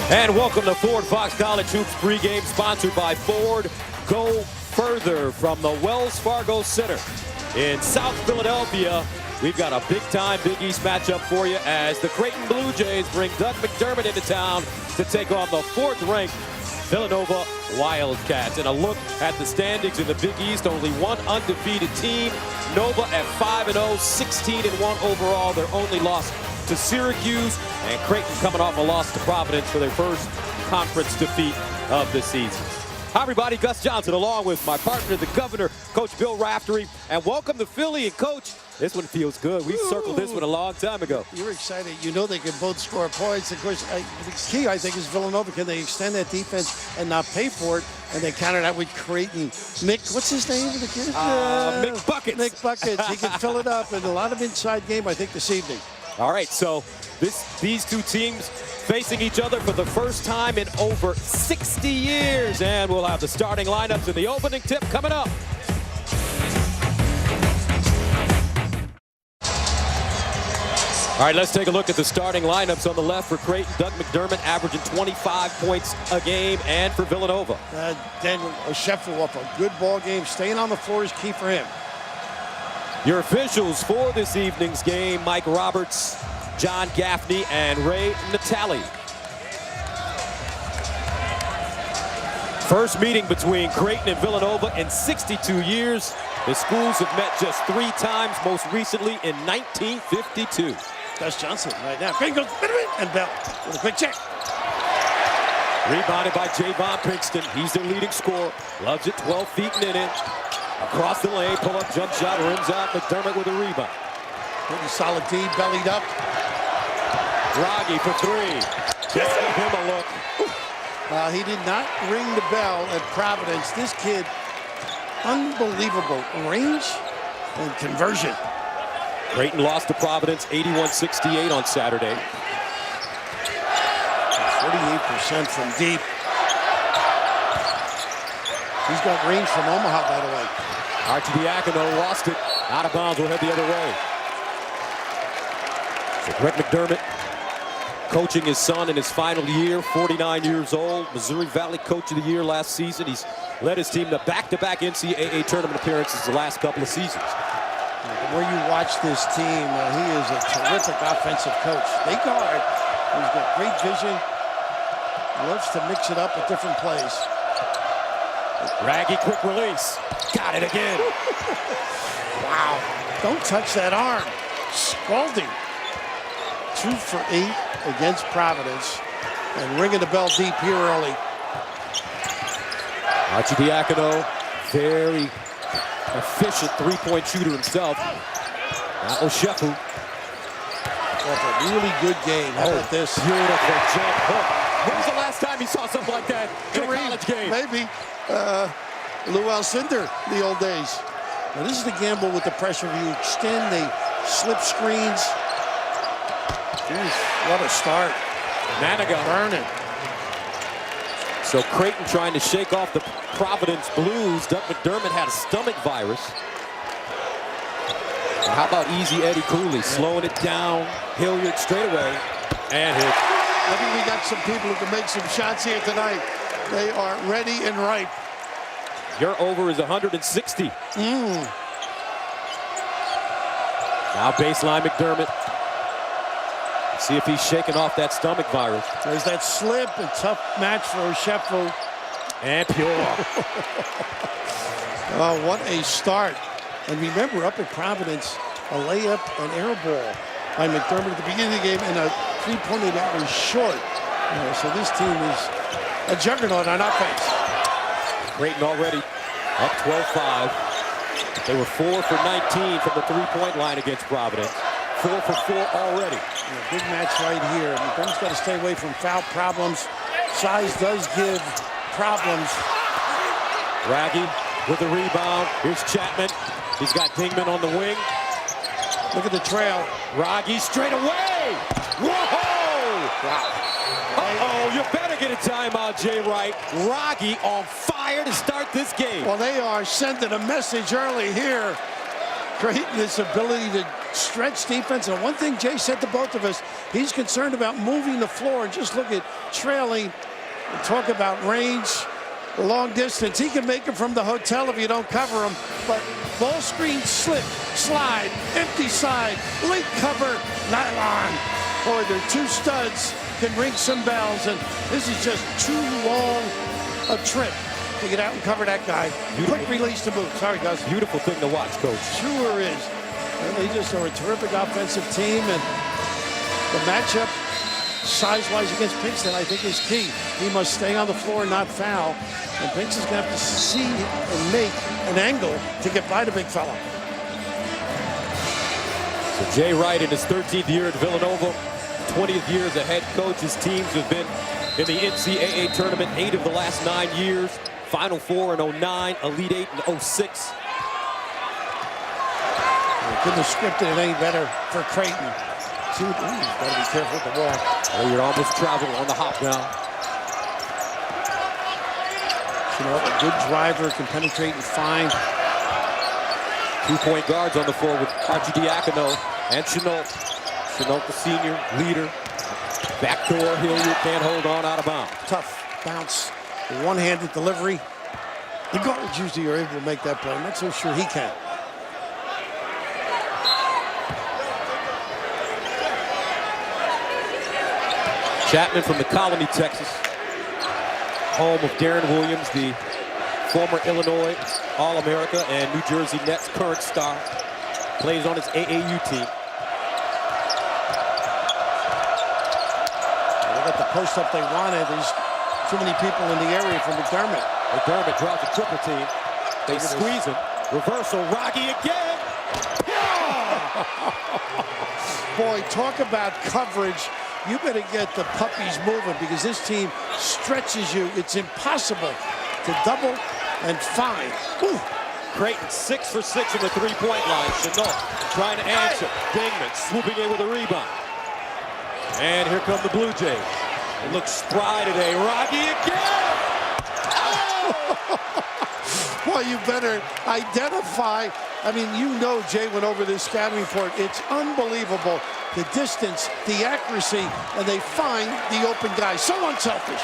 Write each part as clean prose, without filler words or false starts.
And welcome to Ford Fox College Hoops pregame, sponsored by Ford. Go further from the Wells Fargo Center in South Philadelphia. We've got a big-time Big East matchup for you as the Creighton Bluejays bring Doug McDermott into town to take on the fourth-ranked Villanova Wildcats. And a look at the standings in the Big East, only one undefeated team. Nova at 5-0, 16-1 overall. Their only loss to Syracuse, and Creighton coming off a loss to Providence for their first conference defeat of the season. Hi everybody, Gus Johnson along with my partner, the governor, Coach Bill Raftery, and welcome to Philly. And Coach, this one feels good. We circled this one a long time ago. You're excited. You know they can both score points. Of course, the key, I think, is Villanova. Can they extend that defense and not pay for it? And they counter that with Creighton. Mick, what's his name of the kid? Mick Buckets. Mick Buckets. He can fill it up. And a lot of inside game, I think, this evening. All right, so these two teams facing each other for the first time in over 60 years. And we'll have the starting lineups in the opening tip coming up. All right, let's take a look at the starting lineups. On the left for Creighton, Doug McDermott averaging 25 points a game, and for Villanova, Daniel Sheffield off a good ball game. Staying on the floor is key for him. Your officials for this evening's game: Mike Roberts, John Gaffney, and Ray Natale. First meeting between Creighton and Villanova in 62 years. The schools have met just 3 times, most recently in 1952. Gus Johnson right now. Creighton goes, and Bell with a quick check. Rebounded by Javon Pinkston. He's their leading scorer. Loves it 12 feet and in it. Across the lane, pull-up jump shot, rims out. McDermott with a rebound. Pretty solid D, bellied up. Wragge for 3. Just give him a look. He did not ring the bell at Providence. This kid, unbelievable range and conversion. Creighton lost to Providence 81-68 on Saturday. 48% from deep. He's got range from Omaha, by the way. Archidiakono lost it. Out of bounds, will head the other way. So Greg McDermott coaching his son in his final year, 49 years old. Missouri Valley Coach of the Year last season. He's led his team to back-to-back NCAA tournament appearances the last couple of seasons. The more you watch this team, he is a terrific offensive coach. They guard. He's got great vision. Loves to mix it up with different plays. Wragge, quick release. Got it again. Wow. Don't touch that arm. Scalding. 2 for 8 against Providence. And ringing the bell deep here early. Archidiakono, very efficient three-point shooter himself. Now Sheffield. That's a really good game. How about this? Beautiful jump hook. When was the last time you saw something like that in a college game? Maybe. Lou Alcindor, the old days. Now this is the gamble with the pressure. You extend, they slip screens. Jeez, what a start. Maniga burning. So Creighton trying to shake off the Providence Blues. Doug McDermott had a stomach virus. How about easy Eddie Cooley slowing it down. Hilliard straight away and hit. I think we got some people who can make some shots here tonight. They are ready and ripe. Your over is 160. Now baseline McDermott. See if he's shaking off that stomach virus. There's that slip, a tough match for Sheffield. And pure. Oh, what a start. And remember, up at Providence, a layup, an air ball by McDermott at the beginning of the game, and a three-pointer that was short. So this team is a juggernaut on offense. Creighton already up 12-5. They were 4 for 19 from the three-point line against Providence. 4 for 4 already. A big match right here. McDermott's got to stay away from foul problems. Size does give problems. Wragge with the rebound. Here's Chapman. He's got Dingman on the wing. Look at the trail. Wragge straight away. Whoa! Wow. Uh-oh, you better get a timeout, Jay Wright. Wragge on fire to start this game. Well, they are sending a message early here. Creighton's ability to stretch defense. And one thing Jay said to both of us, he's concerned about moving the floor. And just look at trailing and talk about range, long distance. He can make it from the hotel if you don't cover him. But ball screen, slip, slide, empty side, link cover, nylon. Boy, their two studs can ring some bells. And this is just too long a trip to get out and cover that guy. Quick release to move. Sorry, Gus. Beautiful thing to watch, Coach. Sure is. And they just are a terrific offensive team, and the matchup size-wise against Pinkston, I think, is key. He must stay on the floor and not foul, and Pinkston's going to have to see and make an angle to get by the big fella. So Jay Wright in his 13th year at Villanova, 20th year as a head coach. His teams have been in the NCAA tournament 8 of the last 9 years. Final Four in 09, Elite 8 in 06. Couldn't have scripted it any better for Creighton. Got to be careful with the ball. Well, you're almost traveling on the hop now. Chenault, a good driver, can penetrate and find. 2-point guards on the floor with Archidiakono and Chenault. Chenault, the senior leader. Backdoor, Hilliard can't hold on out of bounds. Tough bounce, one-handed delivery. The guards usually are able to make that play. I'm not so sure he can. Chapman from the Colony, Texas. Home of Darren Williams, the former Illinois All-America and New Jersey Nets current star. Plays on his AAU team. They got the post-up they wanted. There's too many people in the area for McDermott. McDermott draws a triple team. They squeeze him. Reversal, Wragge again. Boy, talk about coverage. You better get the puppies moving because this team stretches you. It's impossible to double and find. Ooh. Creighton 6 for 6 in the three-point line. Chenault trying to answer. Dingman swooping in with a rebound. And here come the Blue Jays. It looks spry today. Wragge again! Boy, you better identify. I mean, you know Jay went over this scouting report. It's unbelievable. The distance, the accuracy, and they find the open guy. So unselfish.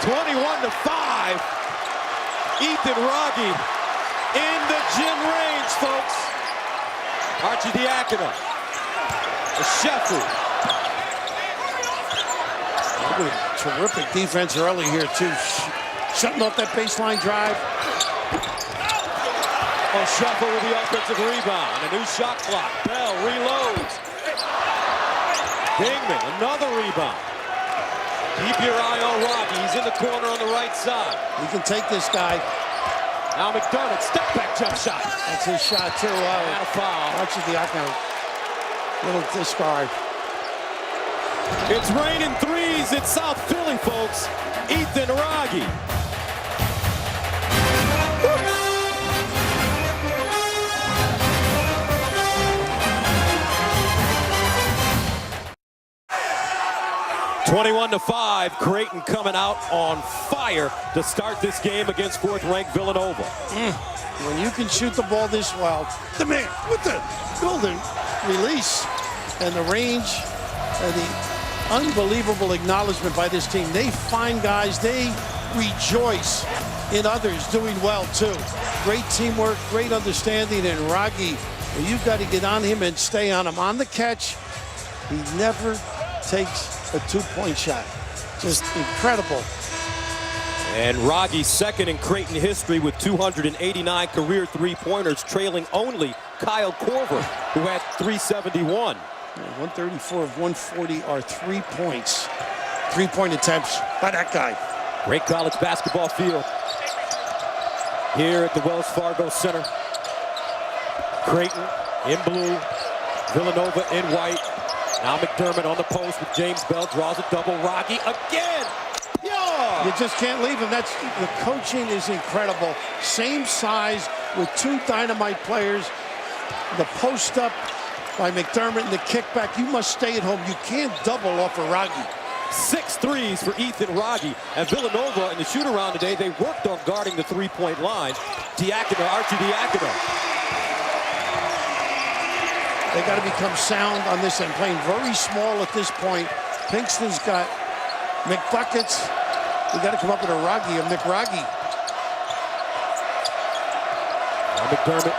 21-5. Ethan Wragge in the gym range, folks. Archidiakono. Shefu. Terrific defense early here, too. Shutting off that baseline drive. Shefu with the offensive rebound. A new shot clock. Bell reloads. Dingman, another rebound. Keep your eye on Wragge. He's in the corner on the right side. You can take this guy. Now McDermott, step back jump shot. That's his shot, too. And a foul. Archidiakono. Little discard. It's raining threes in South Philly, folks. Ethan Wragge. (21-5), Creighton coming out on fire to start this game against 4th-ranked Villanova. When you can shoot the ball this well, the man with the golden release and the range and the unbelievable acknowledgement by this team. They find guys, they rejoice in others doing well too. Great teamwork, great understanding, and Wragge, you've got to get on him and stay on him. On the catch, he never takes a two-point shot. Just incredible. And Wragge second in Creighton history with 289 career three-pointers, trailing only Kyle Korver, who had 371. 134 of 140 are 3 points. Three-point attempts by that guy. Great college basketball field here at the Wells Fargo Center. Creighton in blue, Villanova in white. Now McDermott on the post with James Bell, draws a double. Wragge again. You just can't leave him. That's the coaching is incredible. Same size with two dynamite players. The post up by McDermott and the kickback. You must stay at home. You can't double off of Wragge. 6 threes for Ethan Wragge. And Villanova in the shoot-around today, they worked on guarding the three-point line. Archidiakono. They got to become sound on this end, playing very small at this point. Pinkston's got McBuckets. We got to come up with a Wragge, a McWragge. McDermott.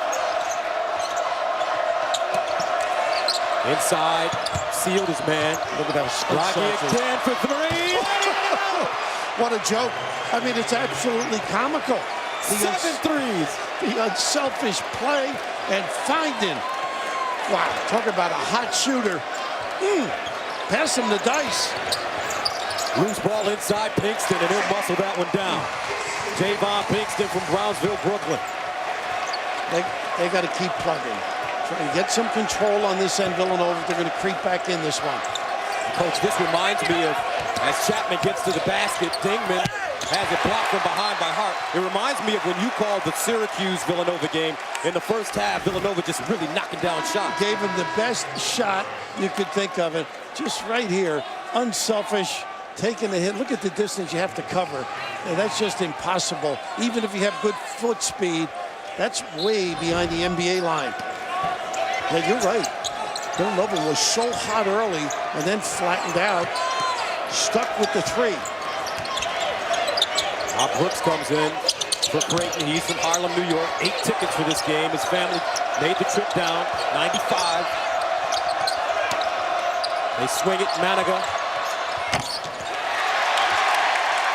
Inside, sealed his man. Look at that. Wragge again for three. What a joke. I mean, it's absolutely comical. 7 threes. The unselfish play and finding. Wow, talk about a hot shooter. Pass him the dice. Loose ball inside Pinkston, and he'll muscle that one down. Javon Pinkston from Brownsville, Brooklyn. They got to keep plugging. Try and get some control on this end, Villanova. They're going to creep back in this one. Coach, this reminds me of, as Chapman gets to the basket, Dingman has it blocked from behind by Hart. It reminds me of when you called the Syracuse-Villanova game. In the first half, Villanova just really knocking down shots. Gave him the best shot you could think of it. Just right here, unselfish, taking the hit. Look at the distance you have to cover. And that's just impossible. Even if you have good foot speed, that's way behind the NBA line. Yeah, you're right. Villanova was so hot early and then flattened out, stuck with the three. Brooks comes in for Creighton. He's from Harlem, New York. 8 tickets for this game. His family made the trip down. 95. They swing it. Maniga.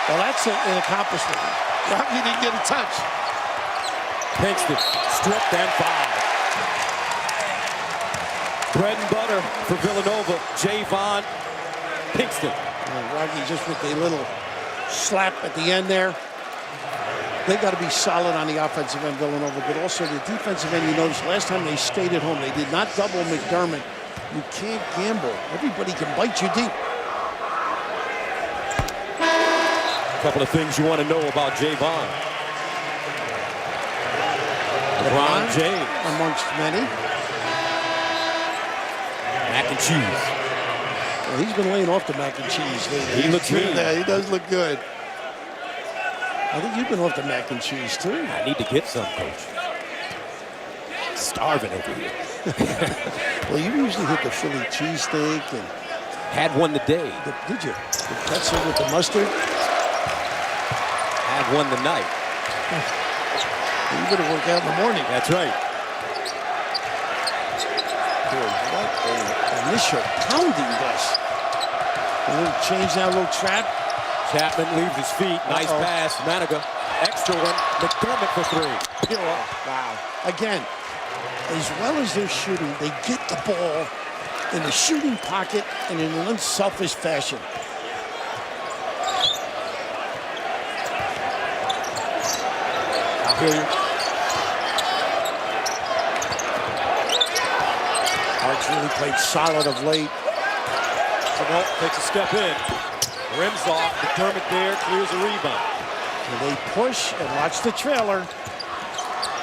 Well, that's an accomplishment. Wragge didn't get a touch. Pinkston stripped and fouled. Bread and butter for Villanova. Javon Pinkston. Wragge just with a little slap at the end there. They got to be solid on the offensive end, Villanova, but also the defensive end. You notice last time they stayed at home, they did not double McDermott. You can't gamble. Everybody can bite you deep. A couple of things you want to know about Javon. LeBron James. Amongst many. Mac and cheese. Well, he's been laying off the mac and cheese lately. He looks mean. Yeah, he does look good. I think you've been off the mac and cheese, too. I need to get some, Coach. Starving over here. Well, you usually hit the Philly cheesesteak and... Had one today. Did you? The pretzel with the mustard? Had one tonight. You better work out in the morning. That's right. Boy, what an initial pounding, Gus. A little change now, a little trap. Chapman leaves his feet. Nice pass. Maniga. Extra one. McDermott for three. Pure. Wow. Again, as well as they're shooting, they get the ball in the shooting pocket and in an unselfish fashion. I hear you. Hart's really played solid of late. Samoa takes a step in. Rims off. McDermott there. Clears a rebound. And they push and watch the trailer.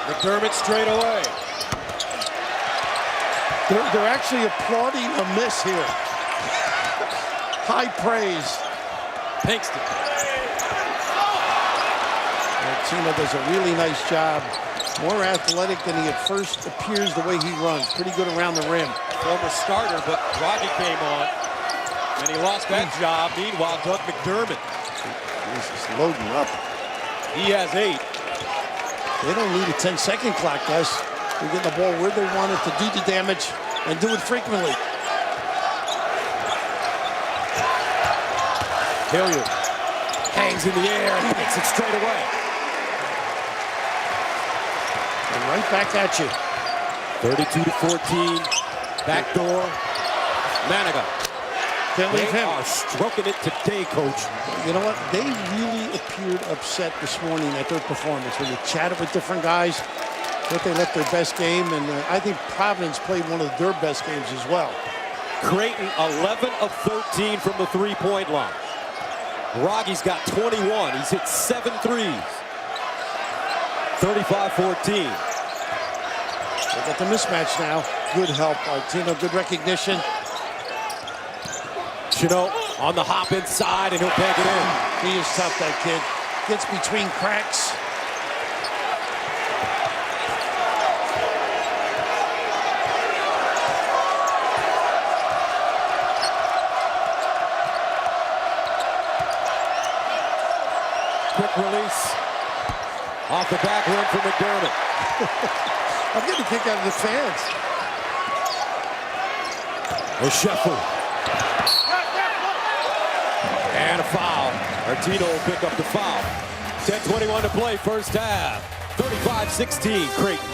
McDermott straight away. They're actually applauding a miss here. High praise. Pinkston. Tino does a really nice job. More athletic than he at first appears the way he runs. Pretty good around the rim. Former starter, but Wragge came on. And he lost that job. Meanwhile, Doug McDermott. He's loading up. He has 8. They don't need a 10-second clock, Gus. They're getting the ball where they want it to do the damage and do it frequently. Hilliard hangs in the air and hits it straight away. And right back at you. 32-14. Backdoor. Maniga. Can't leave him. They are stroking it today, Coach. You know what? They really appeared upset this morning at their performance. When you chatted with different guys, thought they left their best game, and I think Providence played one of their best games as well. Creighton 11 of 13 from the three-point line. Wragge's got 21. He's hit 7 threes. 35-14. They got the mismatch now. Good help, Tino. Good recognition. Chino on the hop inside, and he'll bank it in. He is tough, that kid. Gets between cracks. quick release. Off the back rim for McDermott. I'm getting a kick out of the fans. O'Sheffley. And a foul. Artino will pick up the foul. 10:21 to play, first half. 35-16, Creighton.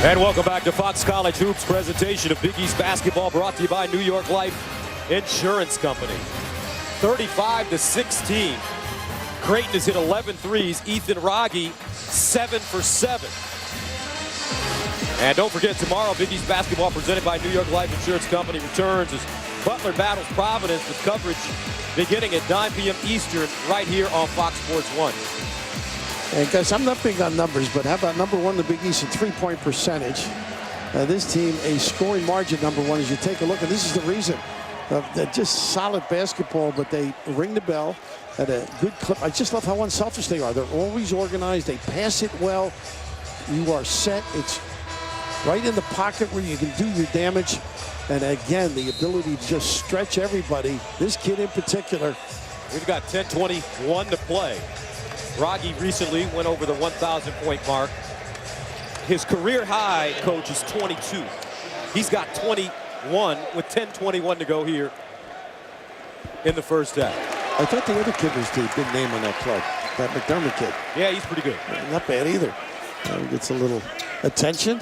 And welcome back to Fox College Hoops presentation of Big East basketball, brought to you by New York Life Insurance Company. 35-16. Creighton has hit 11 threes. Ethan Wragge, 7 for 7. And don't forget, tomorrow, Big East basketball presented by New York Life Insurance Company returns as Butler battles Providence, with coverage beginning at 9 p.m. Eastern right here on Fox Sports 1. And guys, I'm not big on numbers, but how about number one in the Big East in three-point percentage? This team, a scoring margin number one. As you take a look, and this is the reason. They're just solid basketball, but they ring the bell at a good clip. I just love how unselfish they are. They're always organized. They pass it well. You are set. It's right in the pocket where you can do your damage. And again, the ability to just stretch everybody. This kid in particular. We've got 10:21 to play. Wragge recently went over the 1,000-point mark. His career high, coach, is 22. He's got 21 with 10:21 to go here in the first half. I thought the other kid was the big name on that club, that McDermott kid. Yeah, he's pretty good. Not bad either. He gets a little attention.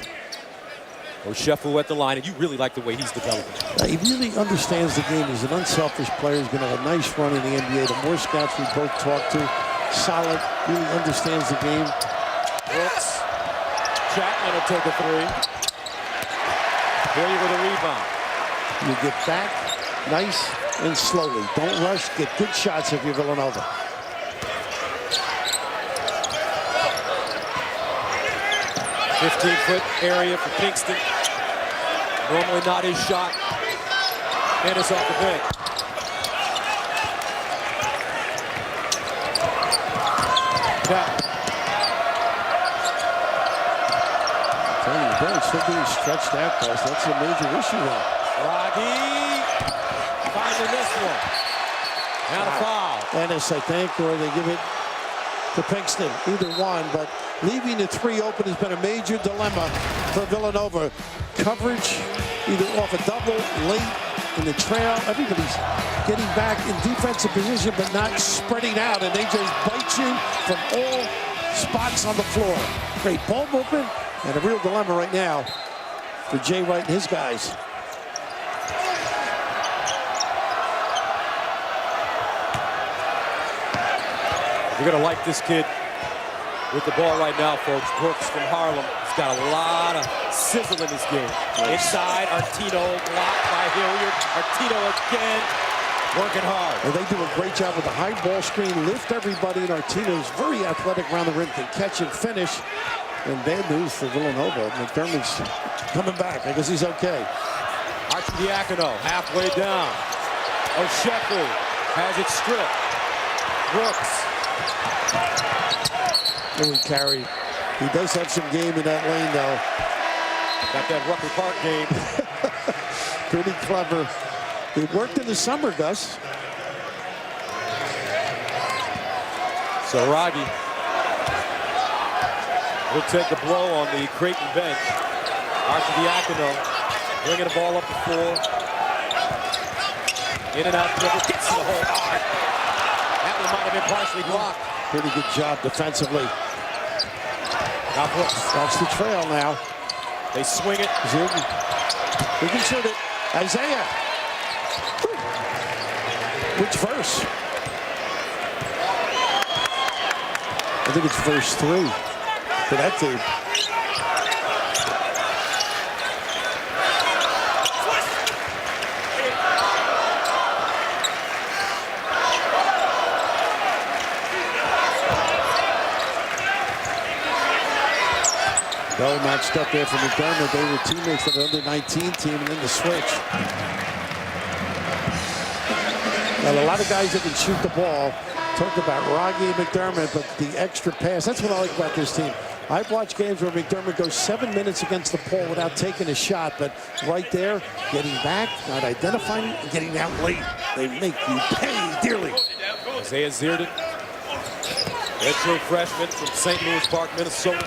O'Sheffley at the line, and you really like the way he's developing. He really understands the game. He's an unselfish player. He's going to have a nice run in the NBA. The more scouts we both talk to, solid, really understands the game. Brooks. Chapman will take a three. Hilliard with a rebound. You get back nice and slowly. Don't rush. Get good shots if you're Villanova. A 15-foot area for Kingston. Normally not his shot. And it's off the bench. Still being stretched out, guys. That's a major issue now. Wragge finding this one. And a foul. Ennis, I think, or they give it to Pinkston. Either one, but leaving the three open has been a major dilemma for Villanova. Coverage, either off a double, late in the trail. Everybody's getting back in defensive position, but not spreading out, and they just bite you from all spots on the floor. Great ball movement. And a real dilemma right now for Jay Wright and his guys. You're going to like this kid with the ball right now, folks. Brooks from Harlem. He's got a lot of sizzle in his game. Inside, Artino blocked by Hilliard. Artino again, working hard. And they do a great job with the high ball screen, lift everybody, and Artino's very athletic around the rim, can catch and finish. And bad news for Villanova. McDermott's coming back. I guess he's okay. Archidiakono halfway down. O'Sheffley has it stripped. Brooks. Really carry. He does have some game in that lane, though. Got that Rucker Park game. Pretty clever. It worked in the summer, Gus. So Wragge will take a blow on the Creighton bench. Archidiakono bringing the ball up the floor. In and out dribble, gets to the hole hard. That one might have been partially blocked. Pretty good job defensively. Now Brooks. That's the trail now. They swing it. We can shoot it. Isaiah. Which verse? I think it's verse 3. For that team. Bell matched up there for McDermott. They were teammates of the under-19 team, and then the switch. Well, a lot of guys that can shoot the ball. Talk about Wragge and McDermott, but the extra pass, that's what I like about this team. I've watched games where McDermott goes 7 minutes against the pole without taking a shot, but right there, getting back, not identifying, and getting out late. They make you pay dearly. Isaiah Zierden, redshirt freshman from St. Louis Park, Minnesota.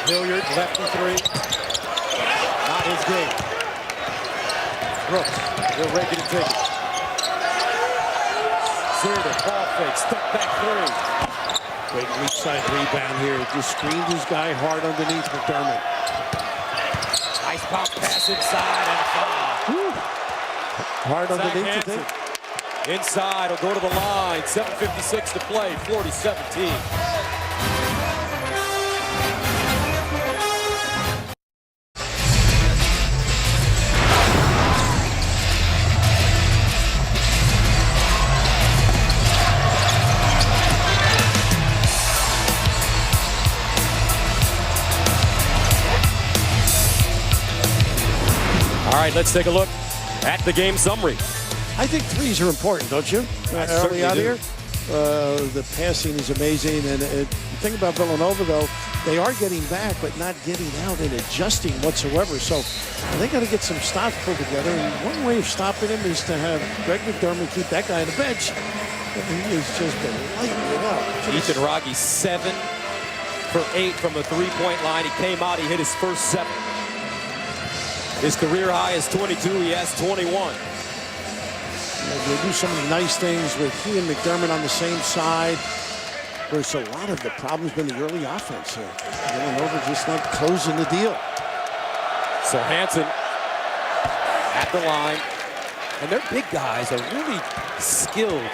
Hilliard, left and three. Not his game. Brooks, they're ready to take it. Zierden, ball fake, step back three. Great weak side rebound here. Just screened his guy hard underneath McDermott. Nice bounce pass inside and a foul. Hard Zach underneath, you Hansen. think? Inside, will go to the line. 7:56 to play, 40-17. All right, let's take a look at the game summary. I think threes are important, don't you? Early out here, the passing is amazing. And the thing about Villanova, though, they are getting back, but not getting out and adjusting whatsoever. So they got to get some stops pulled together. And one way of stopping him is to have Greg McDermott keep that guy on the bench. He has just been lighting it up. Ethan Wragge 7 for 8 from the three-point line. He came out, he hit his first 7. His career high is 22. He has 21. They do so many nice things with he and McDermott on the same side. There's a lot of the problems been the early offense here. Villanova just not closing the deal. So Hansen at the line. And their big guys are really skilled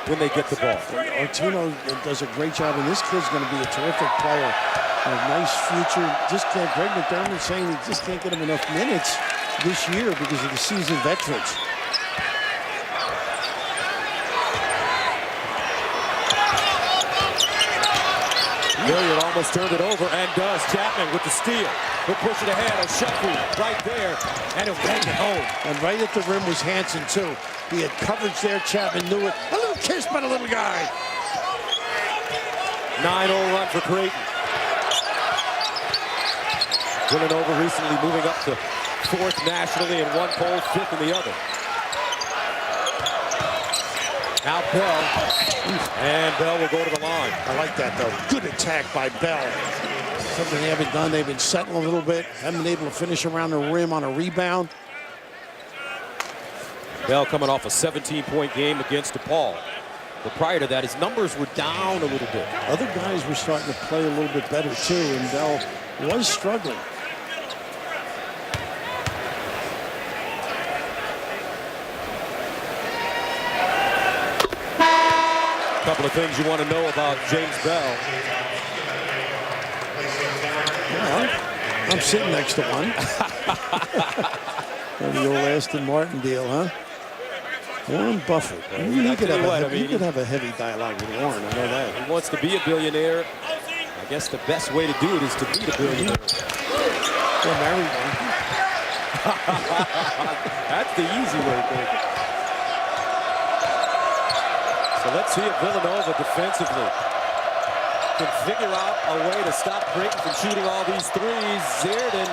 when they get the ball. Artino does a great job, and this kid's going to be a terrific player. A nice future. Just can't, Greg McDermott saying he just can't get him enough minutes this year because of the seasoned veterans. Hilliard almost turned it over and does. Chapman with the steal. He'll push it ahead. O'Sheffy right there, and he'll bang it home. And right at the rim was Hansen, too. He had coverage there. Chapman knew it. A little kiss by the little guy. 9-0 run for Creighton. Villanova recently moving up to 4th nationally in one poll, 5th in the other. Now Bell, and Bell will go to the line. I like that, though. Good attack by Bell. Something they haven't done. They've been settling a little bit. Haven't been able to finish around the rim on a rebound. Bell coming off a 17-point game against DePaul. But prior to that, his numbers were down a little bit. Other guys were starting to play a little bit better, too, and Bell was struggling. A couple of things you want to know about James Bell. Yeah, I'm sitting next to one. The old Aston Martin deal, huh? Warren Buffett. You could have a heavy dialogue with Warren, I know that. He wants to be a billionaire. I guess the best way to do it is to be a billionaire. Or marry one. That's the easy way to think. So let's see if Villanova defensively can figure out a way to stop Creighton from shooting all these threes. Zierden,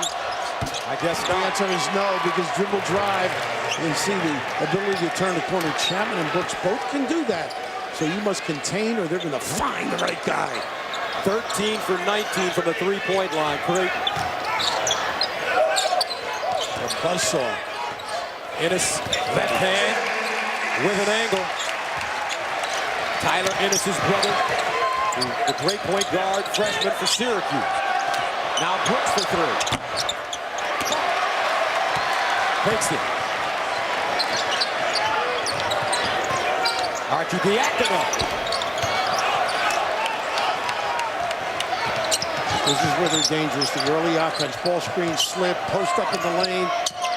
I guess The not. answer is no, because dribble drive, you see the ability to turn the corner. Chapman and Brooks both can do that. So you must contain or they're going to find the right guy. 13 for 19 from the three-point line, Creighton. A buzzsaw. Ennis, left hand with an angle. Tyler Ennis' brother, the great point guard, freshman for Syracuse. Now Brooks for three. Takes it. Archidiakono. This is where they're dangerous. The early offense, ball screen, slip, post up in the lane.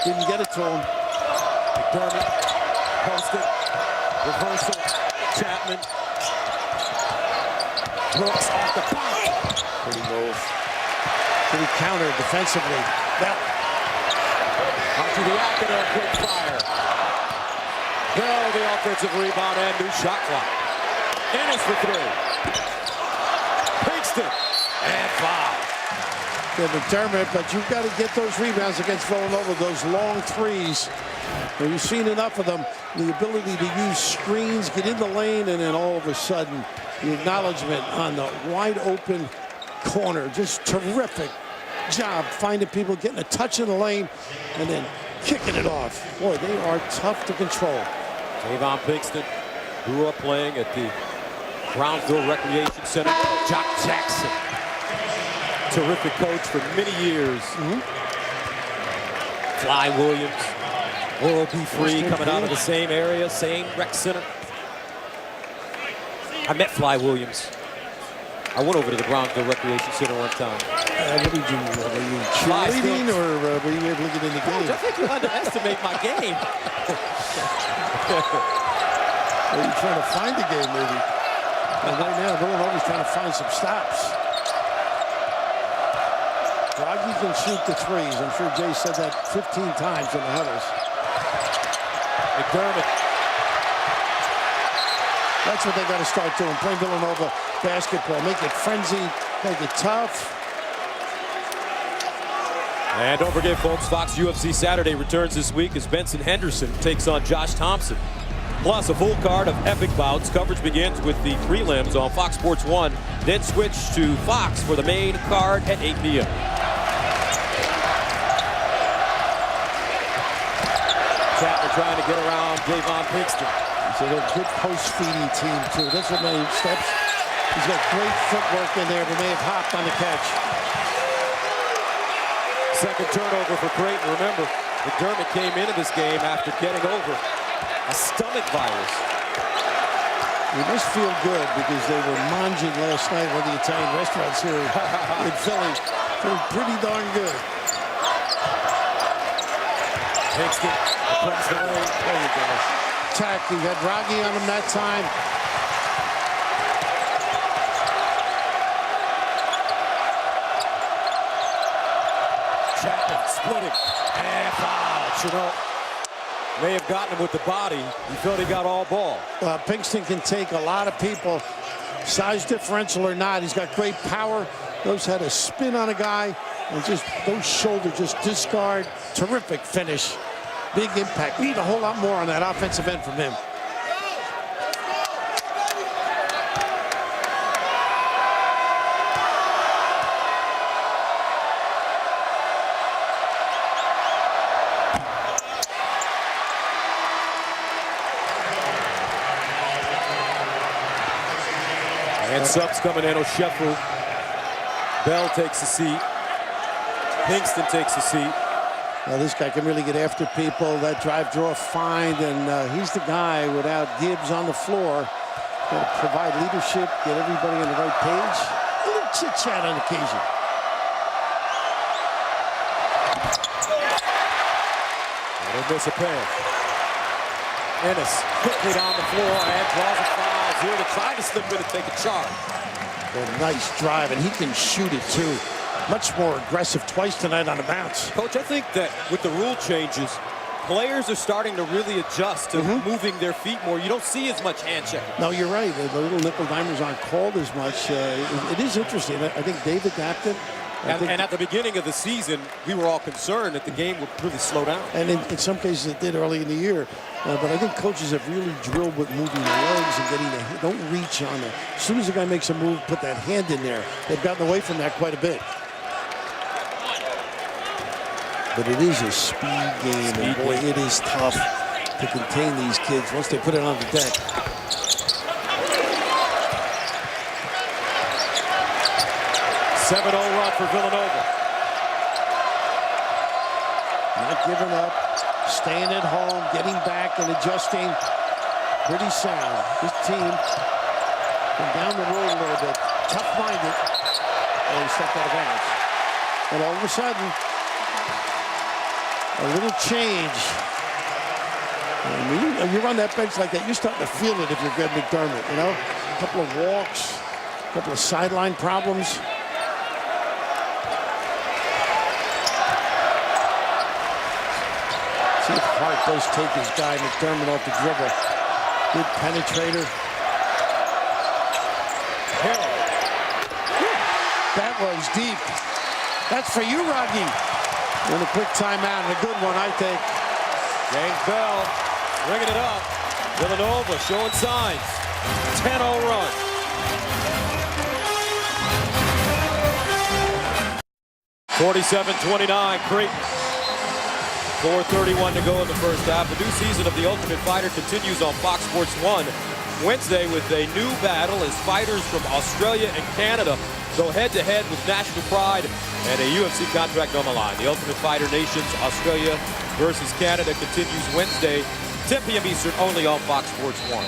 Didn't get it to him. McDermott, post it, reversal, Chapman. Brooks off the block. Pretty move. Pretty counter defensively. Bell. Archidiakono, quick fire. Bell, the offensive rebound and new shot clock. Ennis for three. Pinkston. And foul. Yeah, McDermott, but you've got to get those rebounds against Villanova, those long threes. Well, you've seen enough of them. The ability to use screens, get in the lane, and then all of a sudden, the acknowledgement on the wide open corner. Just terrific job finding people, getting a touch in the lane, and then kicking it off. Boy, they are tough to control. Javon Pinkston grew up playing at the Brownsville Recreation Center. Jock Jackson, terrific coach for many years. Fly Williams, World B. Free coming out of the same area, same rec center. I met Fly Williams. I went over to the Brownsville Recreation Center one time. What did you do? Were you cheerleading or were you able to get in the game? I think you underestimate my game. Are you trying to find the game, maybe? And right now, Villanova's trying to find some stops. Wragge can shoot the threes. I'm sure Jay said that 15 times in the huddles. McDermott. That's what they got to start doing, playing Villanova basketball. Make it frenzy, make it tough. And don't forget, folks, Fox UFC Saturday returns this week as Benson Henderson takes on Josh Thompson. Plus, a full card of epic bouts. Coverage begins with the prelims on Fox Sports 1, then switch to Fox for the main card at 8 p.m. Chapman trying to get around Javon Pinkston. So they're a good post-feeding team, too. That's what many steps. He's got great footwork in there, but may have hopped on the catch. Second turnover for Creighton. Remember, McDermott came into this game after getting over a stomach virus. He must feel good because they were manging last night at one of the Italian restaurants here in Philly. Feeling pretty darn good. Pinkston across the way. There you go. Attack. He had Wragge on him that time. Chapman splitting. And foul. Chenault may have gotten him with the body. He felt he got all ball. Pinkston can take a lot of people, size differential or not. He's got great power. Those had a spin on a guy, and just those shoulders just discard. Terrific finish. Big impact. Need a whole lot more on that offensive end from him. And subs coming in. O'Sheffel. Bell takes a seat. Pinkston takes a seat. Now this guy can really get after people. That drive, draw, find, and he's the guy without Gibbs on the floor. Got to provide leadership, get everybody on the right page. A little chit-chat on occasion. They miss a pass. Ennis quickly down the floor and draws a foul. Here to try to slip in and take a charge. A nice drive, and he can shoot it too. Much more aggressive twice tonight on the bounce. Coach, I think that with the rule changes, players are starting to really adjust to moving their feet more. You don't see as much hand checking. No, you're right. The little nickel dimers aren't called as much. It is interesting. I think Dave adapted. And at the beginning of the season, we were all concerned that the game would really slow down. And in some cases it did early in the year. But I think coaches have really drilled with moving the legs and getting the, don't reach on it. As soon as a guy makes a move, put that hand in there. They've gotten away from that quite a bit. But it is a speed game, and boy, it is tough to contain these kids once they put it on the deck. Seven 7-0 run for Villanova. Not giving up, staying at home, getting back and adjusting. Pretty sound. This team went down the road a little bit, tough-minded, and he stepped out of bounds. And all of a sudden, a little change. And when you're on that bench like that, you're starting to feel it if you're Greg McDermott, you know? A couple of walks, a couple of sideline problems. See if Hart does take his guy, McDermott, off the dribble. Good penetrator. was deep. That's for you, Wragge. And a quick timeout, and a good one, I think. James Bell bringing it up. Villanova showing signs. 10-0 run. (47-29) Creighton. 4:31 to go in the first half. The new season of The Ultimate Fighter continues on Fox Sports 1 Wednesday with a new battle as fighters from Australia and Canada go head-to-head with national pride and a UFC contract on the line. The Ultimate Fighter Nations, Australia versus Canada, continues Wednesday, 10 p.m. Eastern, only on Fox Sports 1.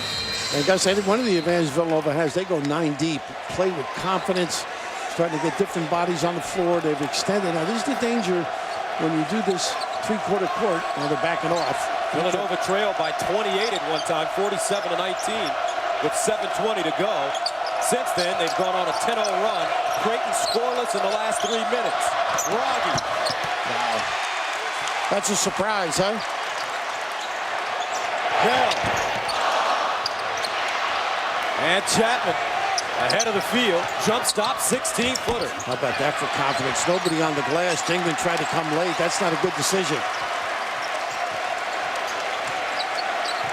And guys, I think one of the advantages Villanova has, they go 9 deep, play with confidence, starting to get different bodies on the floor. They've extended. Now, this is the danger when you do this three-quarter court, and they're backing off. Villanova trailed by 28 at one time, 47-19, with 7:20 to go. Since then, they've gone on a 10-0 run. Creighton scoreless in the last 3 minutes. Wragge. Wow. That's a surprise, huh? Bell. And Chapman ahead of the field. Jump stop, 16-footer. How about that for confidence? Nobody on the glass. Dingman tried to come late. That's not a good decision.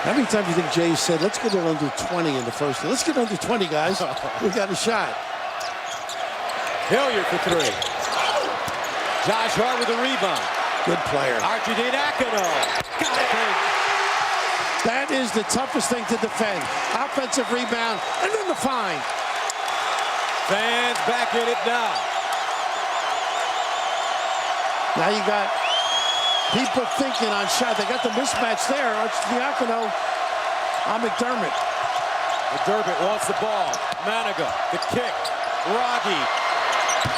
How many times do you think Jay said, let's get it under 20 in the first? Let's get under 20, guys. We got a shot. Hilliard for 3. Josh Hart with a rebound. Good player. Archidine Akino. Got it. That is the toughest thing to defend. Offensive rebound, and then the fine. Fans back in it now. Now you got people thinking on shot. They got the mismatch there. Archidine on McDermott. McDermott wants the ball. Maniga, the kick. Wragge.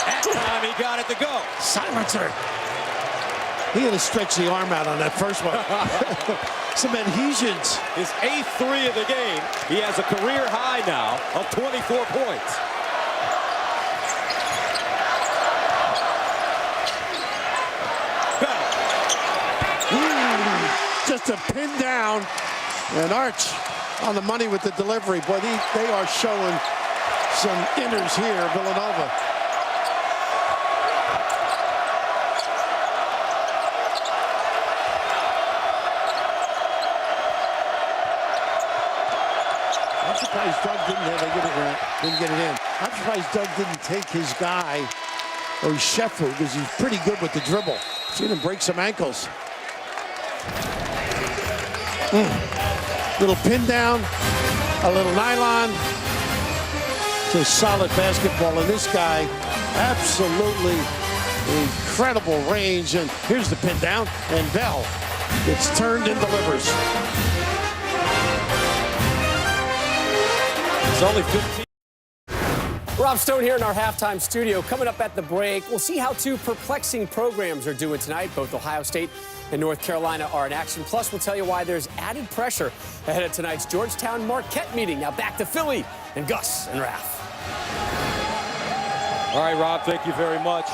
At time, he got it to go. Silencer. He had to stretch the arm out on that first one. Some adhesions. His 8th 3 of the game. He has a career high now of 24 points. Just a pin down, and Arch on the money with the delivery. Boy, they are showing some inners here, Villanova. I'm surprised Doug didn't get it in. I'm surprised Doug didn't take his guy, or Sheffield, because he's pretty good with the dribble. Seen him break some ankles. Little pin down, a little nylon. Just solid basketball, and this guy, absolutely incredible range. And here's the pin down, and Bell gets turned and delivers. It's only 15. Rob Stone here in our halftime studio. Coming up at the break, we'll see how 2 perplexing programs are doing tonight. Both Ohio State and North Carolina are in action. Plus, we'll tell you why there's added pressure ahead of tonight's Georgetown Marquette meeting. Now back to Philly and Gus and Raph. All right, Rob, thank you very much.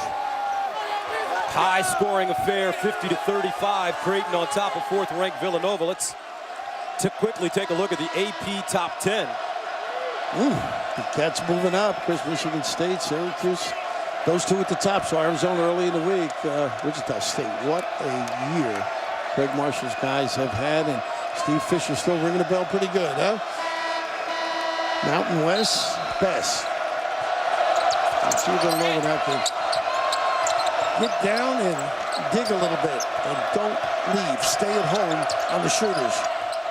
High-scoring affair, 50-35. Creighton on top of 4th-ranked Villanova. Let's quickly take a look at the AP Top 10. The Cats moving up. Chris, Michigan State, Syracuse. Those 2 at the top. So Arizona early in the week. Wichita State. What a year Greg Marshall's guys have had. And Steve Fisher still ringing the bell pretty good, huh? Mountain West, best. Let's see if Villanova would have to get down and dig a little bit. And don't leave. Stay at home on the shooters.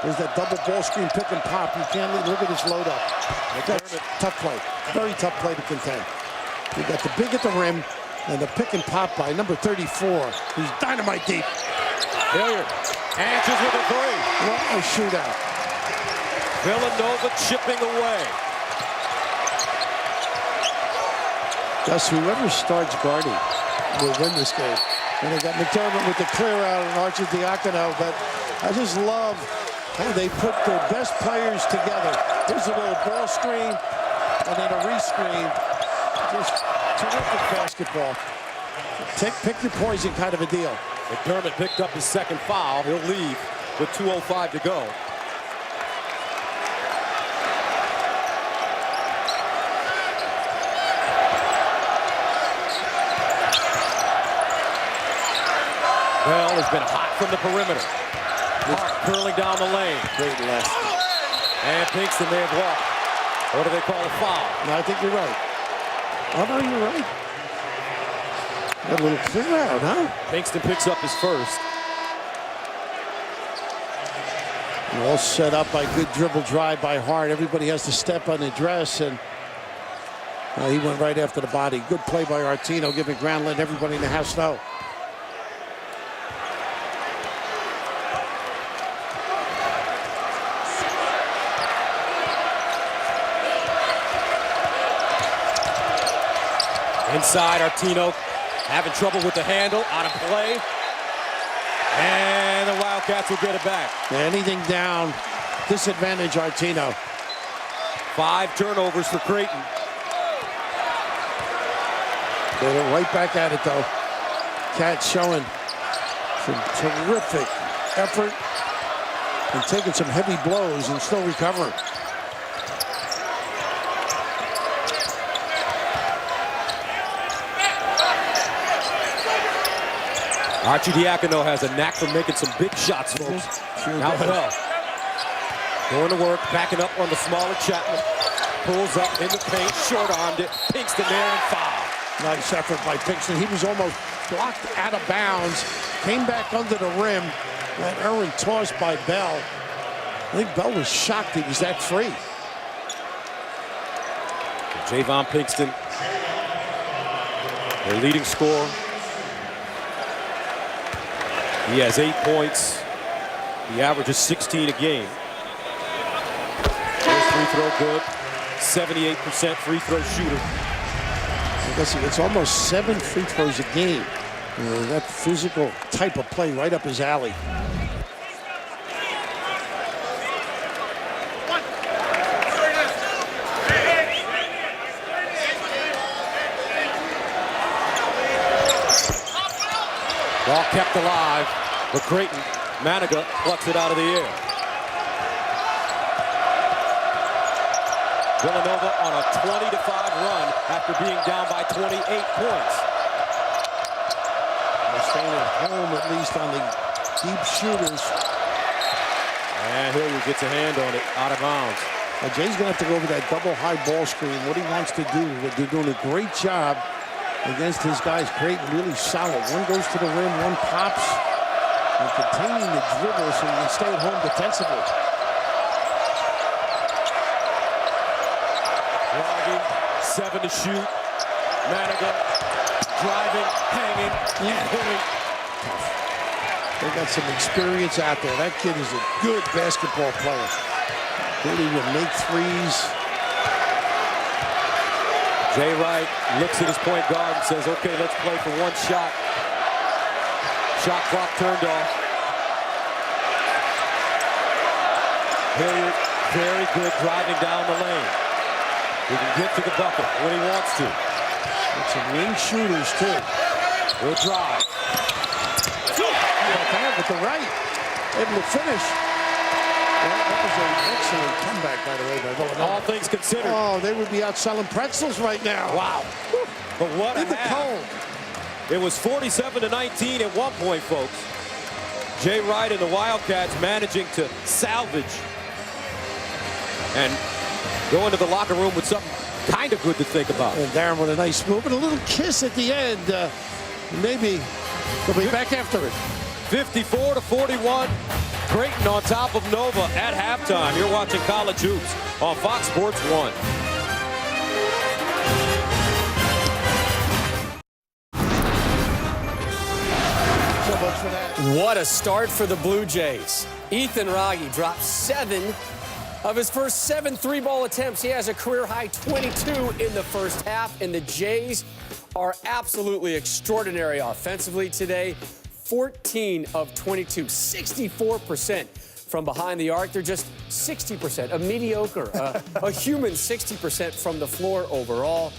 There's that double ball screen pick and pop. You can't leave. Look at this load up. That's tough play. Very tough play to contend. You got the big at the rim and the pick and pop by number 34. He's dynamite deep. Hilliard answers with a 3. What a shootout. Villanova chipping away. Gus, whoever starts guarding will win this game. And they got McDermott with the clear out and Archidine. But I just love how they put their best players together. Here's a little ball screen and then a re-screen. Just terrific basketball. Pick your poison kind of a deal. McDermott picked up his 2nd foul. He'll leave with 2:05 to go. Bell has been hot from the perimeter. Hart curling down the lane. Great left. And Pinkston may have walked. What do they call a foul? No, I think you're right. Oh, no, you're right. A little clear out, huh? Pinkston picks up his first. And all set up by good dribble drive by Hart. Everybody has to step on the dress, and he went right after the body. Good play by Artino, giving ground, letting everybody in the house know. Inside, Artino having trouble with the handle, out of play. And the Wildcats will get it back. Anything down, disadvantage Artino. 5 turnovers for Creighton. They're right back at it, though. Cats showing some terrific effort and taking some heavy blows and still recovering. Arcidiacono has a knack for making some big shots, folks. Now Bell going to work, backing up on the smaller Chapman. Pulls up in the paint, short-armed it. Pinkston there and foul. Nice effort by Pinkston. He was almost blocked out of bounds. Came back under the rim. That errant toss by Bell. I think Bell was shocked he was that free. Javon Pinkston, their leading scorer. He has 8 points. He averages 16 a game. First free throw good. 78% free throw shooter. I guess it's almost 7 free throws a game. That physical type of play right up his alley. Ball kept alive, but Creighton, Maniga plucks it out of the air. Villanova on a 20-5 run after being down by 28 points. They're staying at home, at least on the deep shooters. And Hilliard gets a hand on it, out of bounds. Now Jay's going to have to go over that double high ball screen. What he wants to do, they're doing a great job against his guys. Creighton really solid. One goes to the rim, one pops, and containing the dribble so you can stay at home defensively. Wragge, 7 to shoot. Maniga driving, hanging, and hitting. They got some experience out there. That kid is a good basketball player. Really will make threes. Jay Wright looks at his point guard and says, okay, let's play for one shot. Shot clock turned off. Hilliard, very good driving down the lane. He can get to the bucket when he wants to. With some wing shooters, too. Good drive. With the right. Able to finish. That was an excellent comeback, by the way, by Villanova. All things considered. Oh, they would be out selling pretzels right now. Wow. But what a in the half. cold. It was 47-19 at one point, folks. Jay Wright and the Wildcats managing to salvage and go into the locker room with something kind of good to think about. And Darren with a nice move and a little kiss at the end. Maybe they'll be back after it. 54-41. Creighton on top of Nova at halftime. You're watching College Hoops on Fox Sports 1. So much for that. What a start for the Blue Jays. Ethan Wragge dropped 7 of his first 7 three-ball attempts. He has a career-high 22 in the first half, and the Jays are absolutely extraordinary offensively today. 14 of 22, 64% from behind the arc. They're just 60%, a mediocre, a human 60% from the floor overall.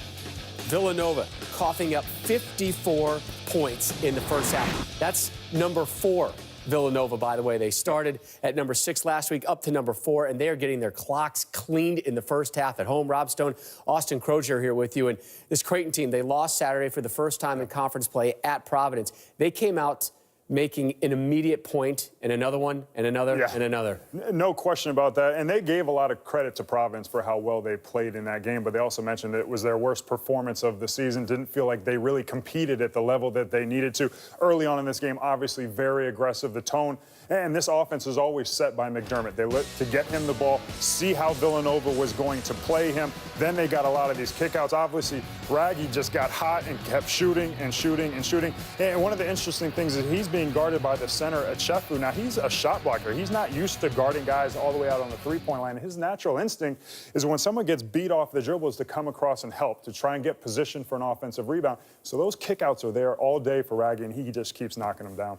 Villanova coughing up 54 points in the first half. That's number 4 Villanova, by the way. They started at number 6 last week, up to number 4, and they are getting their clocks cleaned in the first half at home. Rob Stone, Austin Crozier here with you. And this Creighton team, they lost Saturday for the first time in conference play at Providence. They came out making an immediate point and another one and another and another. No question about that. And they gave a lot of credit to Providence for how well they played in that game, but they also mentioned it was their worst performance of the season. Didn't feel like they really competed at the level that they needed to. Early on in this game, obviously very aggressive, the tone. And this offense is always set by McDermott. They looked to get him the ball, see how Villanova was going to play him. Then they got a lot of these kickouts. Obviously, Wragge just got hot and kept shooting and shooting and shooting. And one of the interesting things is he's being guarded by the center at Sheffield. Now, he's a shot blocker. He's not used to guarding guys all the way out on the three-point line. His natural instinct is when someone gets beat off the dribble is to come across and help, to try and get position for an offensive rebound. So those kickouts are there all day for Wragge, and he just keeps knocking them down.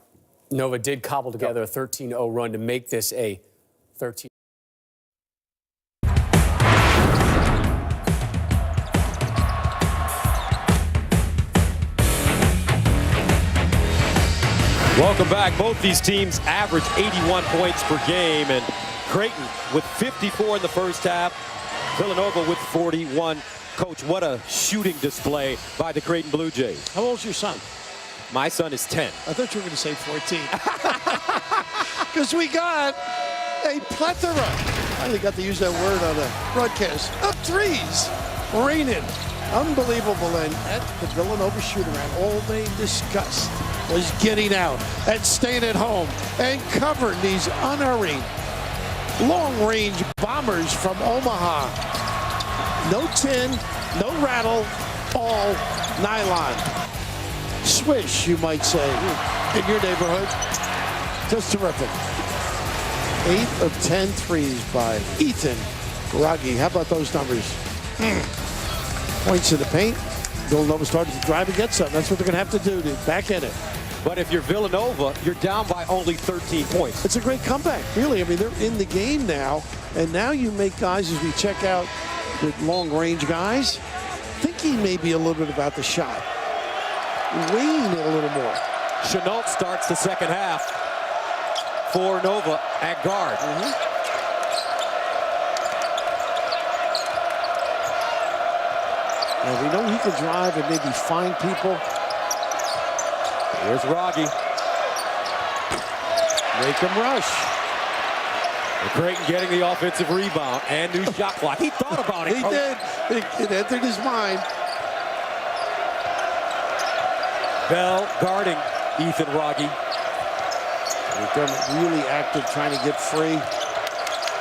Nova did cobble together a 13-0 run to make this a 13. Welcome back. Both these teams average 81 points per game, and Creighton with 54 in the first half, Villanova with 41. Coach, what a shooting display by the Creighton Bluejays. How old's your son? My son is 10. I thought you were going to say 14. Because we got a plethora. I only got to use that word on a broadcast. Of threes. Raining. Unbelievable. And at the Villanova shoot-around, all they discussed was getting out and staying at home and covering these unerring long-range bombers from Omaha. No tin, no rattle, all nylon. Swish, you might say, in your neighborhood. Just terrific. 8 of 10 threes by Ethan Wragge. How about those numbers? Points in the paint. Villanova started to drive and get something. That's what they're going to have to do to back in it. But if you're Villanova, you're down by only 13 points. It's a great comeback, really. I mean, they're in the game now, and now you make guys, as we check out with long-range guys, thinking maybe a little bit about the shot. Weighing it a little more. Chenault starts the second half for Nova at guard. And we know he can drive and maybe find people. Here's Wragge. Make him rush. And Creighton getting the offensive rebound and new shot clock. He thought about it. He did. It entered his mind. Bell guarding Ethan Wragge. McDermott really active, trying to get free.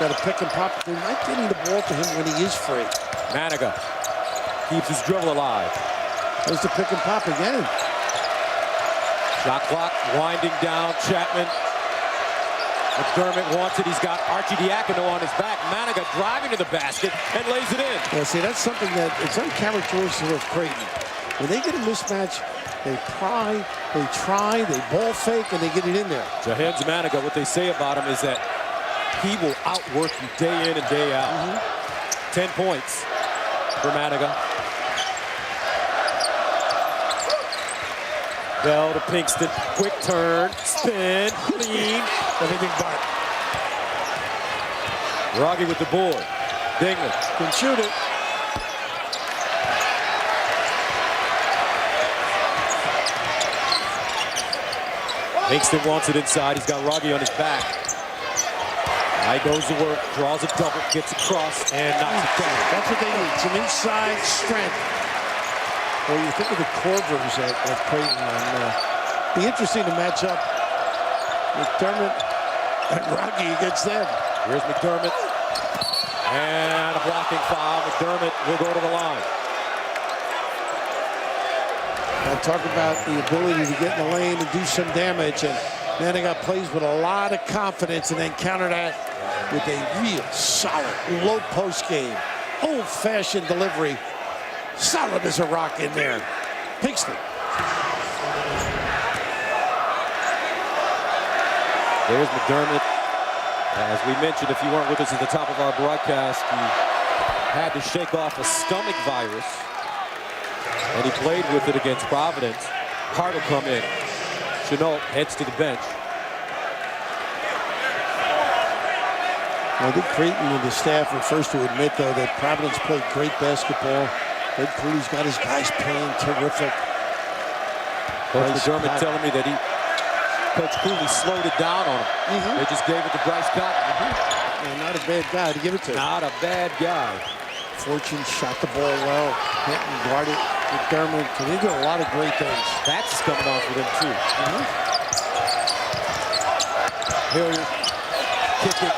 Got a pick and pop. They're not getting the ball to him when he is free. Maniga keeps his dribble alive. There's the pick and pop again. Shot clock winding down. Chapman. McDermott wants it. He's got Archie Diacono on his back. Maniga driving to the basket and lays it in. Yeah, see, that's something that it's uncharacteristic of Creighton. When they get a mismatch, they pry, they try, they ball fake, and they get it in there. Jahen's Maniga, what they say about him is that he will outwork you day in and day out. 10 points for Maniga. Bell to Pinkston, quick turn, spin, clean. Everything but. Wragge with the board. Dingley can shoot it. Pinkston wants it inside. He's got Wragge on his back. High goes to work, draws a double, gets across, and knocks it down. That's what they need, some inside strength. Well, you think of the Corvers at Creighton, and be interesting to match up McDermott and Wragge against them. Here's McDermott, and a blocking foul. McDermott will go to the line. I talk about the ability to get in the lane and do some damage, and Maniga plays with a lot of confidence and then counter that with a real solid low post game. Old-fashioned delivery. Solid as a rock in there. Pinkston. There's McDermott. As we mentioned, if you weren't with us at the top of our broadcast, he had to shake off a stomach virus. And he played with it against Providence. Hart will come in. Chenault heads to the bench. I think Creighton and the staff were first to admit, though, that Providence played great basketball. Ed Cooley's got his guys playing terrific. Coach McDermott telling me that Coach Cooley slowed it down on him. They just gave it to Bryce Cotton. Yeah, not a bad guy to give it to. Not a bad guy. Fortune shot the ball well, hit and guarded McDermott. He did a lot of great things. That's coming off with him, too. Hilliard, kicking,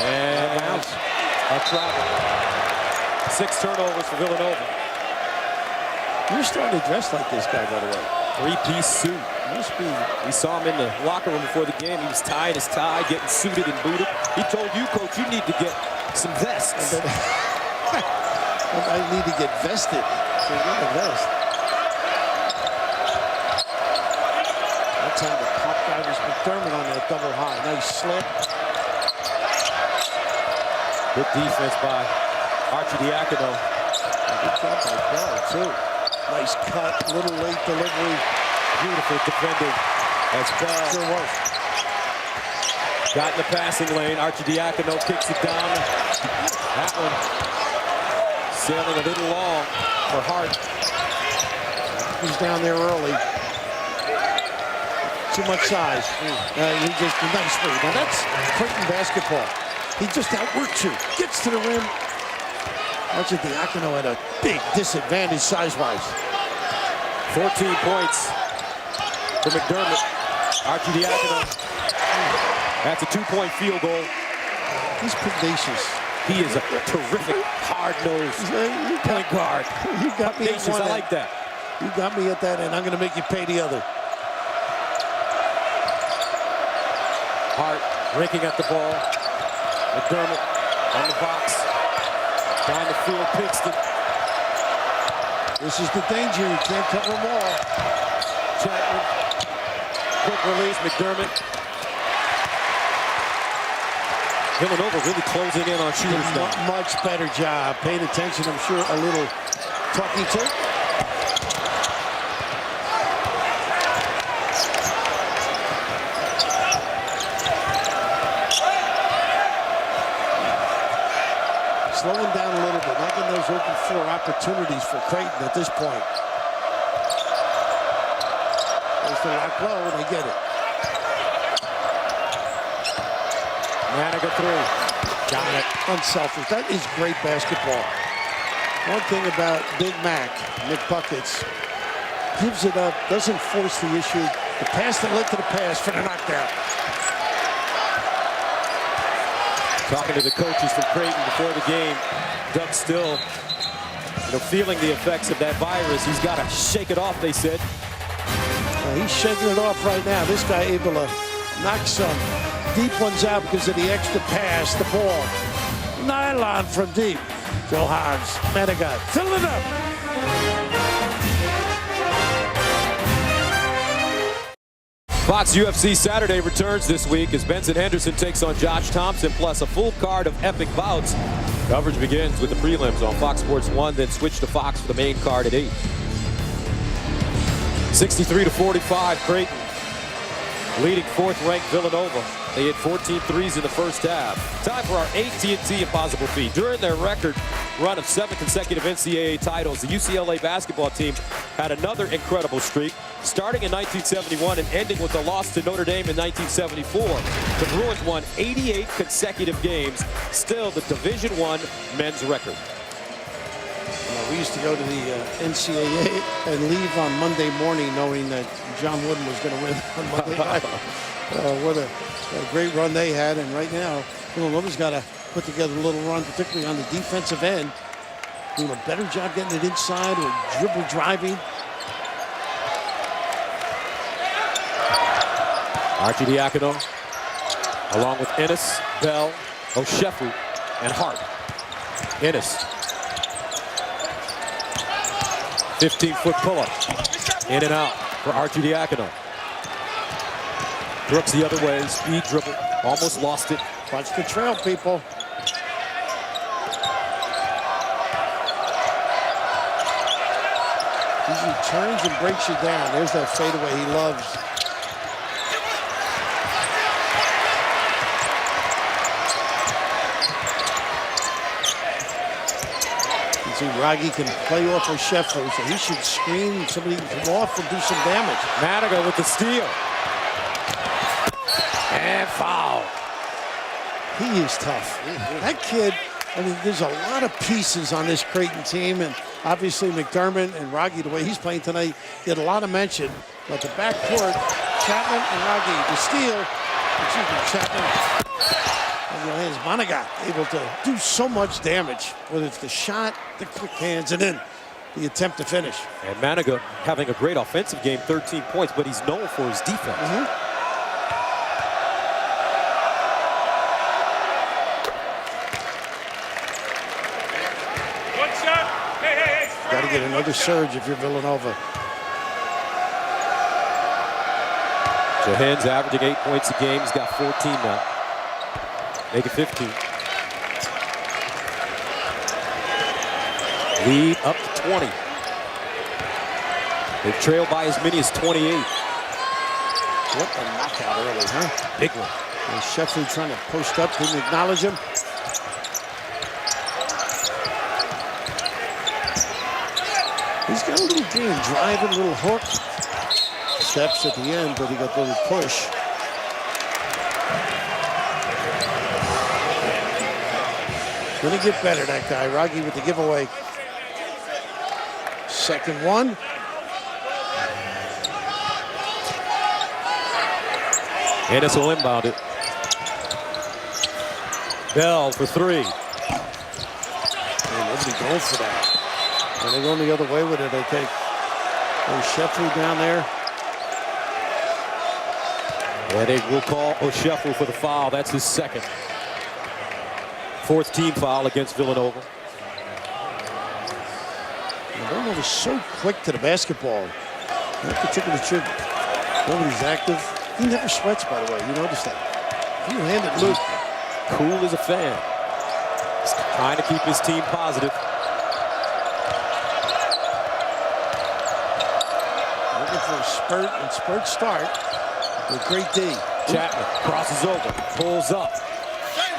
and bounce. A travel. 6 turnovers for Villanova. You're starting to dress like this guy, by the way. 3-piece suit. Must be. We saw him in the locker room before the game. He was tying his tie, getting suited and booted. He told you, Coach, you need to get some vests. I need to get vested. So get a vest. That time the pop guy was McDermott on that double high. Nice slip. Good defense by Arcidiacono. Good job by Bell, too. Nice cut, little late delivery. Beautiful defending as Bell Sure was. got in the passing lane. Arcidiacono kicks it down. That one sailing a little long for Hart. He's down there early. Too much size. He just a nice read. Now that's Creighton basketball. He just outworks you. Gets to the rim. Arcidiacono at a big disadvantage size-wise. 14 points for McDermott. Arcidiacono. That's a 2-point field goal. He's predacious. He is a terrific, hard-nosed point guard. You got me at Predacious, one I like that. You got me at that end. I'm going to make you pay the other. Hart raking at the ball. McDermott on the box. Trying to field Pixton. This is the danger. You can't cover them all. Chapman. Quick release, McDermott. Villanova really closing in on shooters now. Much better job. Paying attention, I'm sure, a little talking to. Slowing down a little bit, not getting those open floor opportunities for Creighton at this point. There's the lock low, and they get it. Maniga through. Got it. Unselfish. That is great basketball. One thing about Big Mac, Nick Buckets, gives it up, doesn't force the issue. The pass that led to the pass for the knockdown. Talking to the coaches from Creighton before the game. Doug Still, feeling the effects of that virus. He's got to shake it off, they said. He's shaking it off right now. This guy able to knock some deep ones out because of the extra pass, the ball. Nylon from deep. Joe Hobbs, Maniga, fill it up. Fox UFC Saturday returns this week as Benson Henderson takes on Josh Thompson, plus a full card of epic bouts. Coverage begins with the prelims on Fox Sports 1, then switch to Fox for the main card at 8. 63-45, Creighton leading 4th-ranked Villanova. They hit 14 threes in the first half. Time for our AT&T Impossible Feed. During their record run of 7 consecutive NCAA titles, the UCLA basketball team had another incredible streak, starting in 1971 and ending with a loss to Notre Dame in 1974. The Bruins won 88 consecutive games, still the Division I men's record. We used to go to the NCAA and leave on Monday morning knowing that John Wooden was going to win on Monday night. What a great run they had, and right now Villanova's got to put together a little run, particularly on the defensive end. Doing a better job getting it inside or dribble driving. Arcidiacono, along with Ennis, Bell, Oshefu, and Hart. Ennis. 15-foot pull-up. In and out for Arcidiacono. Brooks the other way, speed dribble, almost lost it. Watch the trail, people. He turns and breaks you down. There's that fadeaway he loves. You see, Wragge can play off of Sheffield, so he should screen. Somebody can come off and do some damage. Maniga with the steal. And foul. He is tough. That kid, I mean, there's a lot of pieces on this Creighton team, and obviously McDermott and Wragge, the way he's playing tonight, get a lot of mention. But the backcourt, Chapman and Wragge, the steal, Chapman, on your hands, Monaga able to do so much damage, whether it's the shot, the quick hands, and then the attempt to finish. And Monaga having a great offensive game, 13 points, but he's known for his defense. Got to get another surge if you're Villanova. Johan's averaging 8 points a game. He's got 14 now. Make it 15. Lead up to 20. They've trailed by as many as 28. What a knockout early, huh? Big one. And Sheffield trying to post up, didn't acknowledge him. He's got a little game, driving, a little hook. Steps at the end, but he got a little push. Gonna get better, that guy. Wragge with the giveaway. Second one. Ennis will inbound it. Bell for three. Man, nobody going for that. And they're going the other way with it, I think. There's Sheffield down there. And they will call O'Sheffel for the foul. That's his second. Fourth team foul against Villanova. Villanova's so quick to the basketball. That particular trip, nobody's active. He never sweats, by the way. You notice that. He handed Luke. Cool as a fan. He's trying to keep his team positive. Looking for a spurt and spurt start. With great D. Chapman crosses over, pulls up.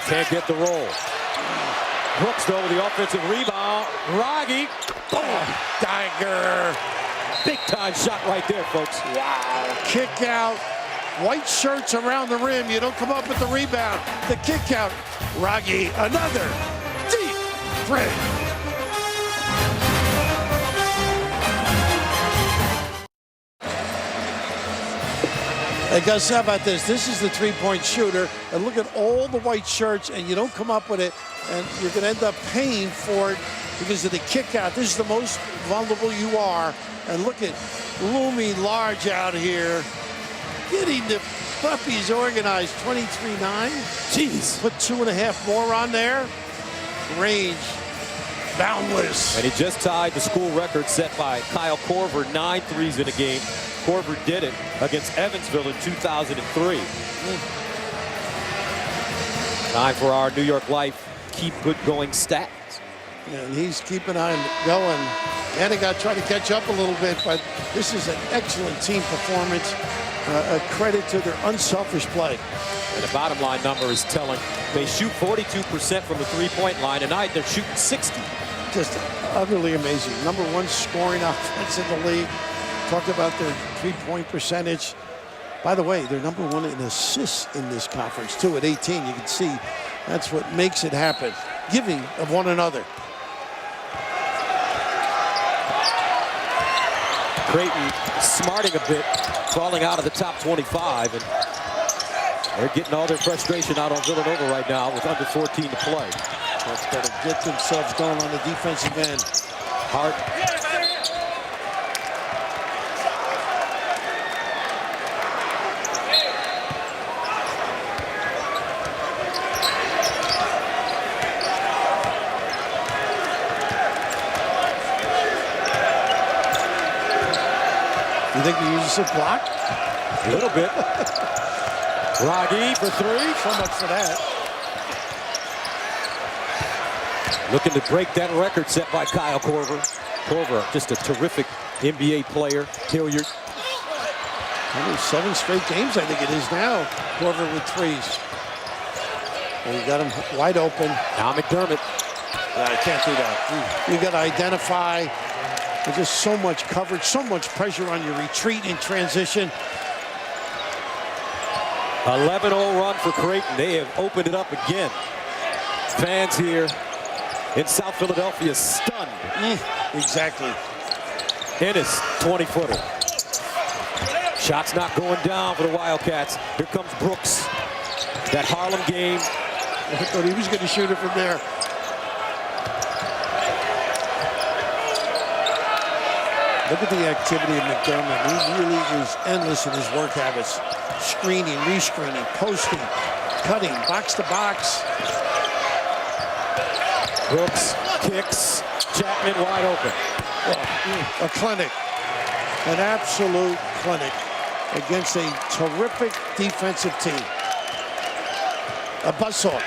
Can't get the roll. Brooks, though, with the offensive rebound. Wragge. Boom. Dagger. Big time shot right there, folks. Wow. Kick out. White shirts around the rim. You don't come up with the rebound. The kick out. Wragge, another deep three. Hey, Gus, how about this? This is the three-point shooter, and look at all the white shirts, and you don't come up with it, and you're going to end up paying for it because of the kick out. This is the most vulnerable you are, and look at looming large out here, getting the puppies organized. 23-9. Jeez. Put 2.5 more on there. Range, boundless. And he just tied the school record set by Kyle Korver, 9 threes in a game. Korver did it against Evansville in 2003. Time for our New York Life keep good going stats. And he's keeping on going. Monaga tried to catch up a little bit, but this is an excellent team performance. A credit to their unselfish play. And the bottom line number is telling. They shoot 42% from the three-point line. Tonight they're shooting 60. Just utterly amazing. Number one scoring offense in the league. Talked about their three-point percentage. By the way, they're number one in assists in this conference, too, at 18. You can see that's what makes it happen. Giving of one another. Creighton smarting a bit, falling out of the top 25, and they're getting all their frustration out on Villanova right now with under 14 to play. That's got to get themselves going on the defensive end. Hart. You think he uses a block? A little bit. Wragge for three. So much for that. Looking to break that record set by Kyle Korver. Korver, just a terrific NBA player. Hilliard. Only 7 straight games, I think it is now. Korver with threes. And you got him wide open. Now McDermott. I can't do that. You got to identify. There's just so much coverage, so much pressure on your retreat in transition. 11-0 run for Creighton. They have opened it up again. Fans here in South Philadelphia stunned. Exactly. Ennis, 20-footer. Shot's not going down for the Wildcats. Here comes Brooks. That Harlem game. I thought he was going to shoot it from there. Look at the activity of McDermott. He really is endless in his work habits. Screening, rescreening, posting, cutting, box to box. Brooks kicks. Chapman wide open. A clinic. An absolute clinic against a terrific defensive team. A buzzsaw.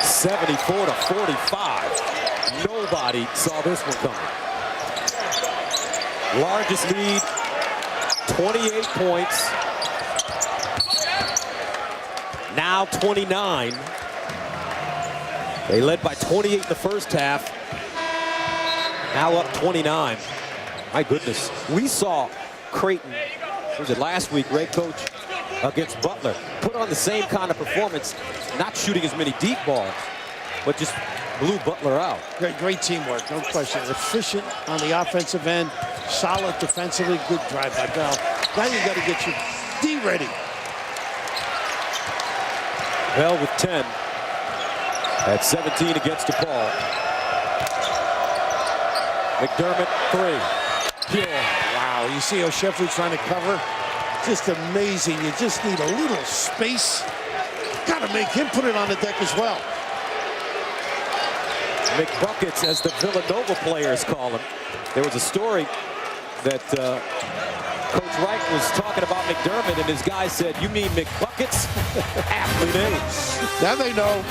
74-45. Nobody saw this one coming. Largest lead, 28 points. Now 29. They led by 28 in the first half. Now up 29. My goodness. We saw Creighton, was it last week, right, Coach, against Butler, put on the same kind of performance, not shooting as many deep balls, but just blew Butler out. Great teamwork, no question. Efficient on the offensive end, solid defensively, good drive by Bell. Now you got to get your D ready. Bell with 10 at 17 against DePaul. McDermott, 3. Pure. Wow, you see O'Sheffley trying to cover? Just amazing. You just need a little space. Got to make him put it on the deck as well. McBuckets, as the Villanova players call him. There was a story that Coach Reich was talking about McDermott, and his guy said, "You mean McBuckets?" Aptly named. Now they know.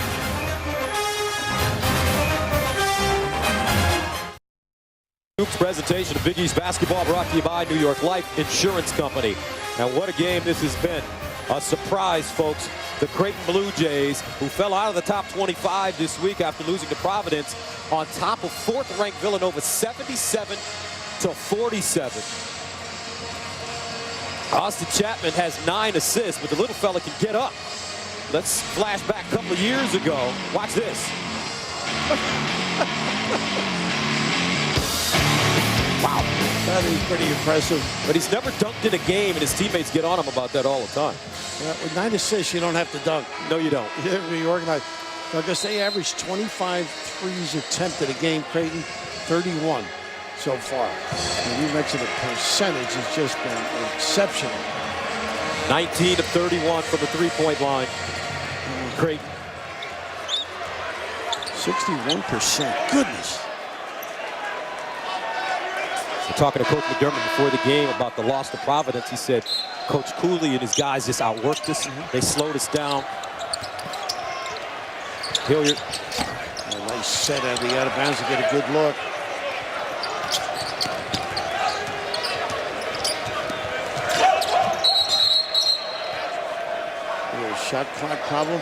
Hoops presentation of Big East basketball brought to you by New York Life Insurance Company. And what a game this has been. A surprise, folks. The Creighton Bluejays, who fell out of the top 25 this week after losing to Providence, on top of 4th-ranked Villanova, 77-47. Austin Chapman has 9 assists, but the little fella can get up. Let's flash back a couple of years ago. Watch this. Wow. That is pretty impressive. But he's never dunked in a game, and his teammates get on him about that all the time. Yeah, with 9 assists, you don't have to dunk. No, you don't. You have to be organized. Because they averaged 25 threes attempted a game. Creighton, 31 so far. And you mentioned the percentage has just been exceptional. 19 of 31 from the three-point line. Creighton. 61%. Goodness. We're talking to Coach McDermott before the game about the loss to Providence. He said Coach Cooley and his guys just outworked us. They slowed us down. Hilliard. A nice set out of the out of bounds to get a good look. A little shot clock problem.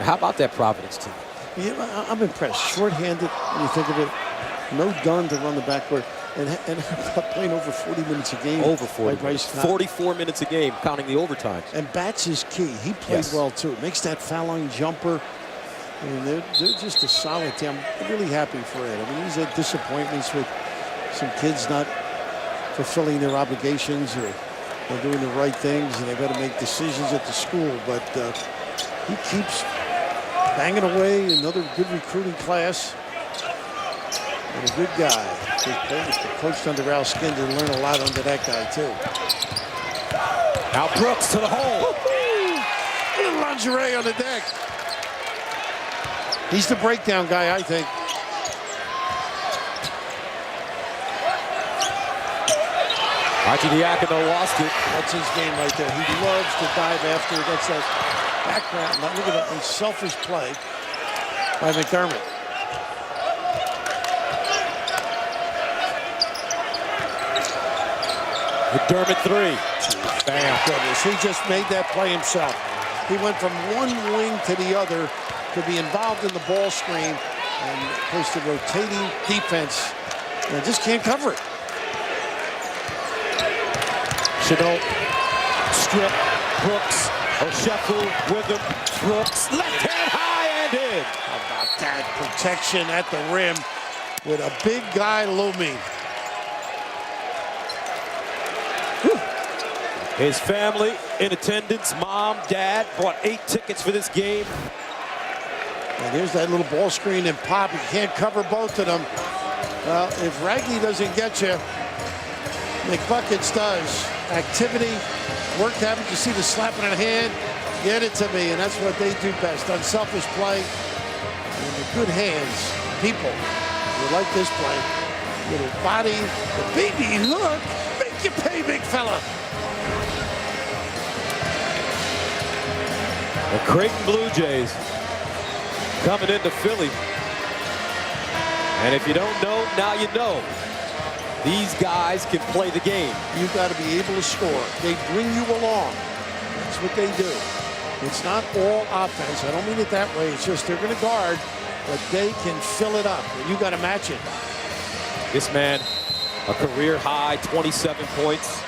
How about that Providence team? Yeah, I'm impressed. Short-handed, when you think of it. No gun to run the backcourt. And playing over 40 minutes a game. Over 40. Bryce 44 minutes a game, counting the overtimes. And bats is key. He played well, too. Makes that foul line jumper. I mean, they're just a solid team. I'm really happy for it. I mean, he's had disappointments with some kids not fulfilling their obligations or doing the right things, and they've got to make decisions at the school. But he keeps banging away. Another good recruiting class. And a good guy. He's coached under Al Skinner and learned a lot under that guy, too. Now Brooks to the hole. A little lingerie on the deck. He's the breakdown guy, I think. Archidiakono lost it. That's his game right there. He loves to dive after. That's that background. Now look at that unselfish play by McDermott. McDermott 3. Bam. Goodness, he just made that play himself. He went from one wing to the other to be involved in the ball screen and post the rotating defense and just can't cover it. Chenault, strip, Brooks, Oshefu with him. Brooks, left hand high and in. How about that protection at the rim with a big guy looming. His family in attendance. Mom, Dad bought 8 tickets for this game. And there's that little ball screen and pop. You can't cover both of them. Well, if Wragge doesn't get you, McBuckets does. Activity, work habit. You see the slapping of the hand, get it to me, and that's what they do best. Unselfish play, and the good hands. People who like this play. Little body, the baby hook, make you pay, big fella. The Creighton Bluejays coming into Philly. And if you don't know, now you know. These guys can play the game. You've got to be able to score. They bring you along. That's what they do. It's not all offense. I don't mean it that way. It's just they're going to guard, but they can fill it up. And you got to match it. This man, a career high 27 points.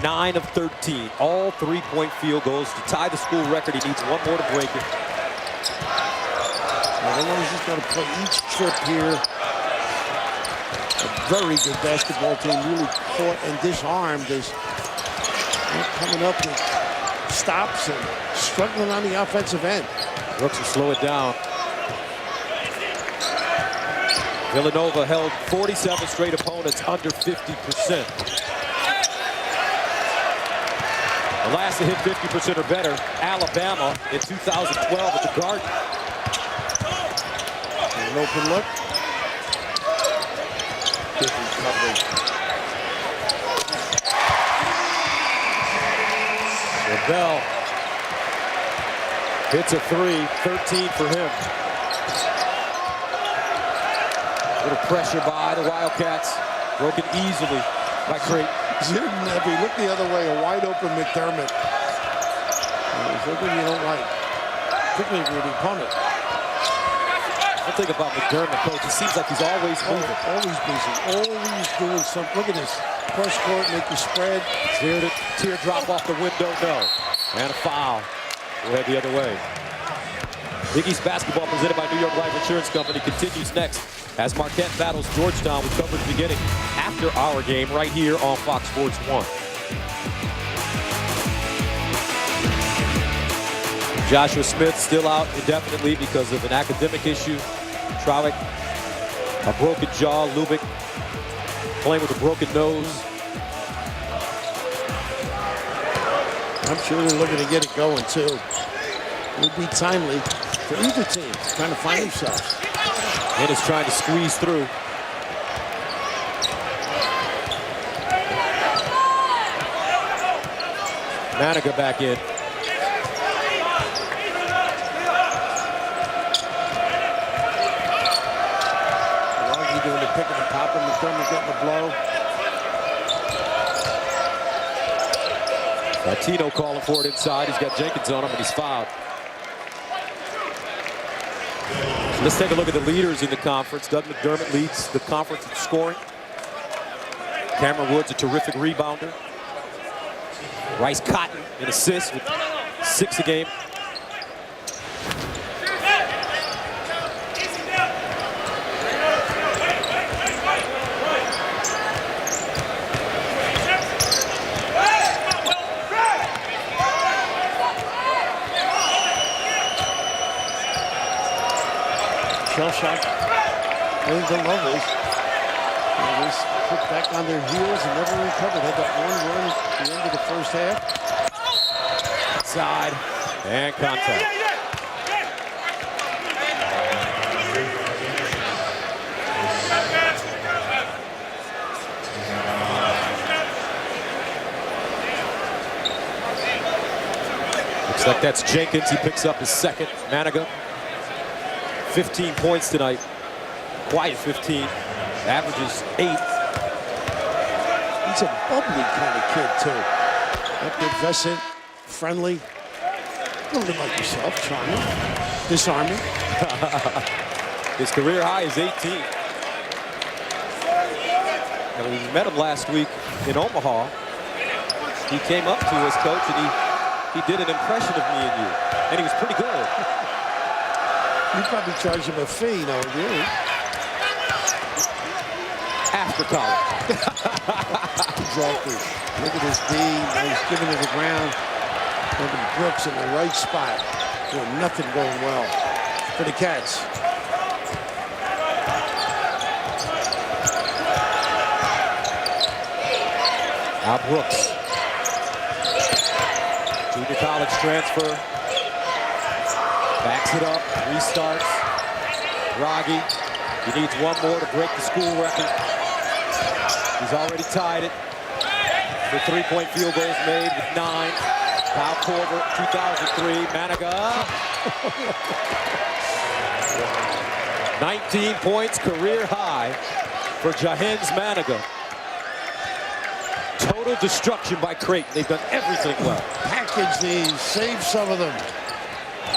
9 of 13, all 3-point field goals to tie the school record. He needs one more to break it. Everyone's just got to play each trip here. A very good basketball team, really caught and disarmed as they're coming up with stops and struggling on the offensive end. Brooks will slow it down. Villanova held 47 straight opponents under 50%. The last to hit 50% or better, Alabama in 2012 at the Garden. An open look. Good recovery. Bell hits a 3, 13 for him. Little pressure by the Wildcats, broken easily by Creighton. If you look the other way, a wide open McDermott. Something you don't like, particularly with the opponent. One thing about McDermott, coach, it seems like he's always moving. Always busy, always doing something. Look at this. Cross court, make the spread. Teardrop off the window, no. And a foul. We'll head the other way. Big East basketball presented by New York Life Insurance Company continues next as Marquette battles Georgetown with coverage beginning after our game right here on Fox Sports 1. Joshua Smith still out indefinitely because of an academic issue. Trowick, a broken jaw. Lubick playing with a broken nose. I'm sure they're looking to get it going too. It would be timely for either team trying to find themselves. And is trying to squeeze through. Maniga back in. Wragge doing the pick and the pop, and McDermott getting the blow. Latino calling for it inside. He's got Jenkins on him, and he's fouled. So let's take a look at the leaders in the conference. Doug McDermott leads the conference in scoring. Cameron Woods, a terrific rebounder. Rice Cotton in assists with 6 a game. Shell shock. And the levels. They just put back on their heels and never recovered. Had that one run at the end of the first half. Side and contact. Looks like that's Jenkins. He picks up his second. Maniga. 15 points tonight. Quiet 15. Averages 8. He's a bubbly kind of kid, too. Effervescent, friendly. A little bit like yourself, charming, disarming. His career high is 18. And we met him last week in Omaha. He came up to us, coach, and he did an impression of me and you, and he was pretty good. You probably charge him a fee, no, really? After college. Exactly. Look at this D. Now he's giving it to the ground. Look at Brooks in the right spot. Doing nothing going well for the Cats. Now Brooks. Junior college transfer. Backs it up. Restarts. Wragge. He needs one more to break the school record. He's already tied it. The three-point field goals made with 9. Kyle Korver, 2003. Maniga. 19 points, career high for Jahen's Maniga. Total destruction by Creighton. They've done everything well. Package these, save some of them.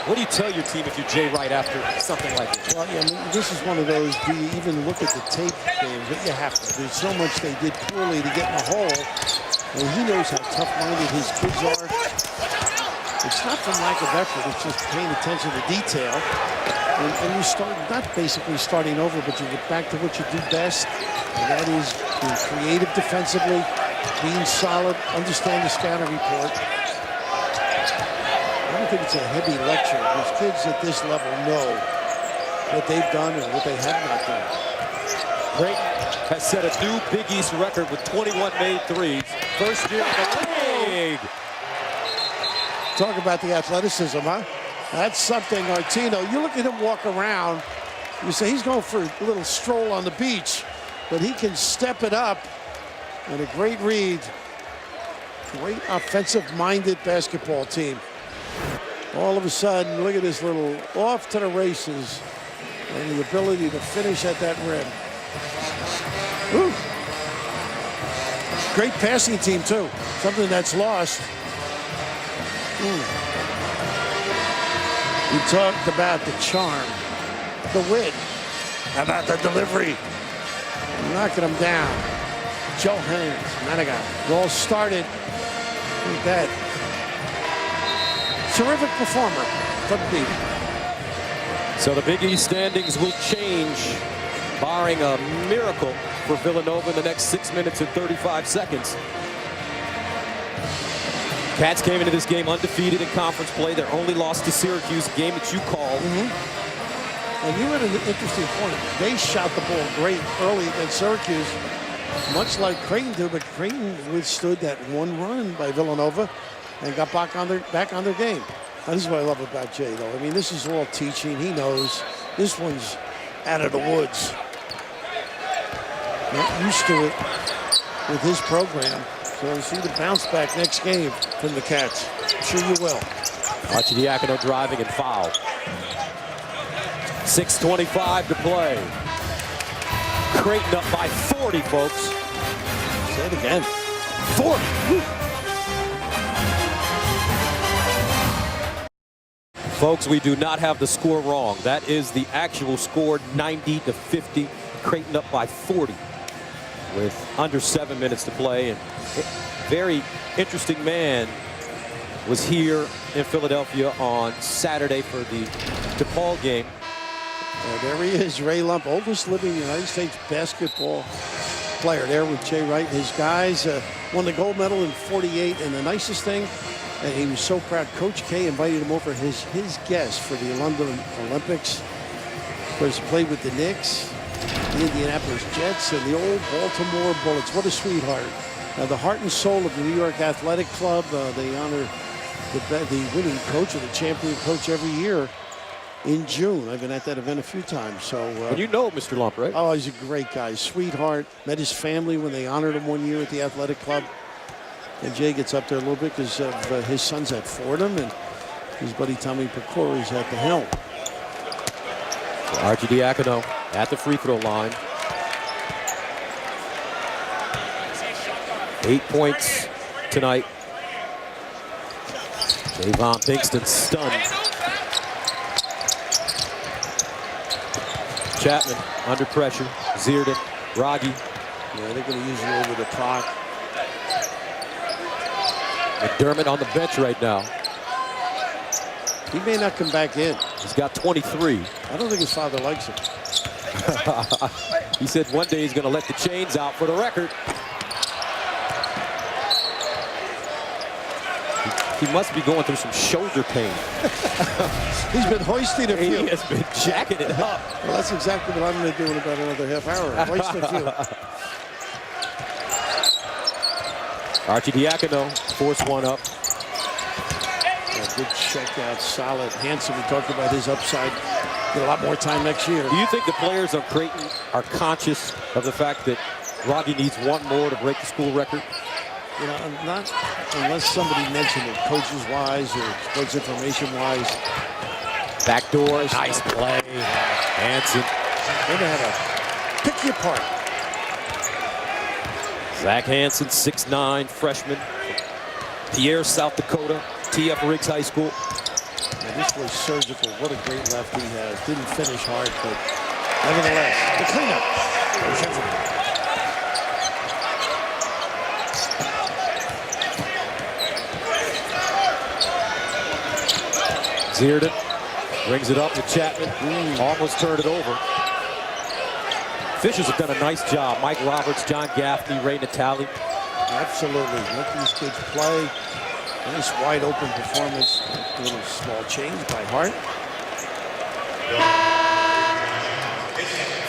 What do you tell your team if you're Jay Wright after something like this? Well, yeah, I mean, this is one of those, do you even look at the tape games? But you have to. There's so much they did poorly to get in the hole. And he knows how tough-minded his kids are. It's not from lack of effort. It's just paying attention to detail. And you start, not basically starting over, but you get back to what you do best. And that is being creative defensively, being solid, understand the scouting report. I don't think it's a heavy lecture. Those kids at this level know what they've done and what they have not done. Creighton has set a new Big East record with 21 made threes. First year in the league. Talk about the athleticism, huh? That's something, Artino. You look at him walk around, you say he's going for a little stroll on the beach, but he can step it up. And a great read. Great offensive-minded basketball team. All of a sudden, look at this little off to the races and the ability to finish at that rim. Ooh. Great passing team, too. Something that's lost. We talked about the charm, the wit, about the delivery. Knocking them down. Joe Haynes, Maniga. It all started with that. Terrific performer from deep. So the Big East standings will change, barring a miracle for Villanova in the next 6 minutes and 35 seconds. Cats came into this game undefeated in conference play. Their only loss to Syracuse, game that you called. And you had an interesting point. They shot the ball great early against Syracuse, much like Creighton did, but Creighton withstood that one run by Villanova and got back on their game. Now, this is what I love about Jay, though. I mean, this is all teaching. He knows. This one's out of the woods. Not used to it with his program. So see the bounce back next game from the Cats. I'm sure you will. Arcidiacono driving and foul. 6:25 to play. Creighton up by 40, folks. Say it again. 40. Woo. Folks, we do not have the score wrong. That is the actual score, 90-50. Creighton up by 40 with under 7 minutes to play. And very interesting man was here in Philadelphia on Saturday for the DePaul game. There he is, Ray Lump, oldest living United States basketball player there with Jay Wright and his guys. Won the gold medal in '48, and the nicest thing, and he was so proud, Coach K invited him over his guest for the London Olympics. Of course, he played with the Knicks, the Indianapolis Jets, and the old Baltimore Bullets. What a sweetheart. The heart and soul of the New York Athletic Club. They honor the winning coach or the champion coach every year in June. I've been at that event a few times. So and you know Mr. Lump, right? Oh, he's a great guy, sweetheart. Met his family when they honored him one year at the Athletic Club. And Jay gets up there a little bit because of his son's at Fordham and his buddy Tommy Pecora is at the helm. Arcidiacono at the free throw line. 8 points tonight. Javon Pinkston stunned. Chapman under pressure. Zierden, Wragge. Yeah, they're going to use you over the clock. McDermott on the bench right now. He may not come back in. He's got 23. I don't think his father likes him. He said one day he's going to let the chains out for the record. He must be going through some shoulder pain. He's been hoisting a few. He has been jacking it up. Well, that's exactly what I'm going to do in about another half hour. Hoist a few. Archie Diacono forced one up. Good check out, solid. Hanson, we talked about his upside. Get a lot more time next year. Do you think the players on Creighton are conscious of the fact that Wragge needs one more to break the school record? You know, not unless somebody mentioned it, coaches-wise or sports information-wise. Backdoor, nice play. Hanson. They're going to have to pick you apart. Zach Hanson, 6'9", freshman. Pierre, South Dakota. T.F. Riggs High School. Now, this was surgical. What a great left he has. Didn't finish hard, but nevertheless, the cleanup. Zierden brings it up with Chapman. Almost turned it over. Fishers have done a nice job. Mike Roberts, John Gaffney, Ray Natale. Absolutely. Let these kids play. Nice wide open performance. A little small change by Hart.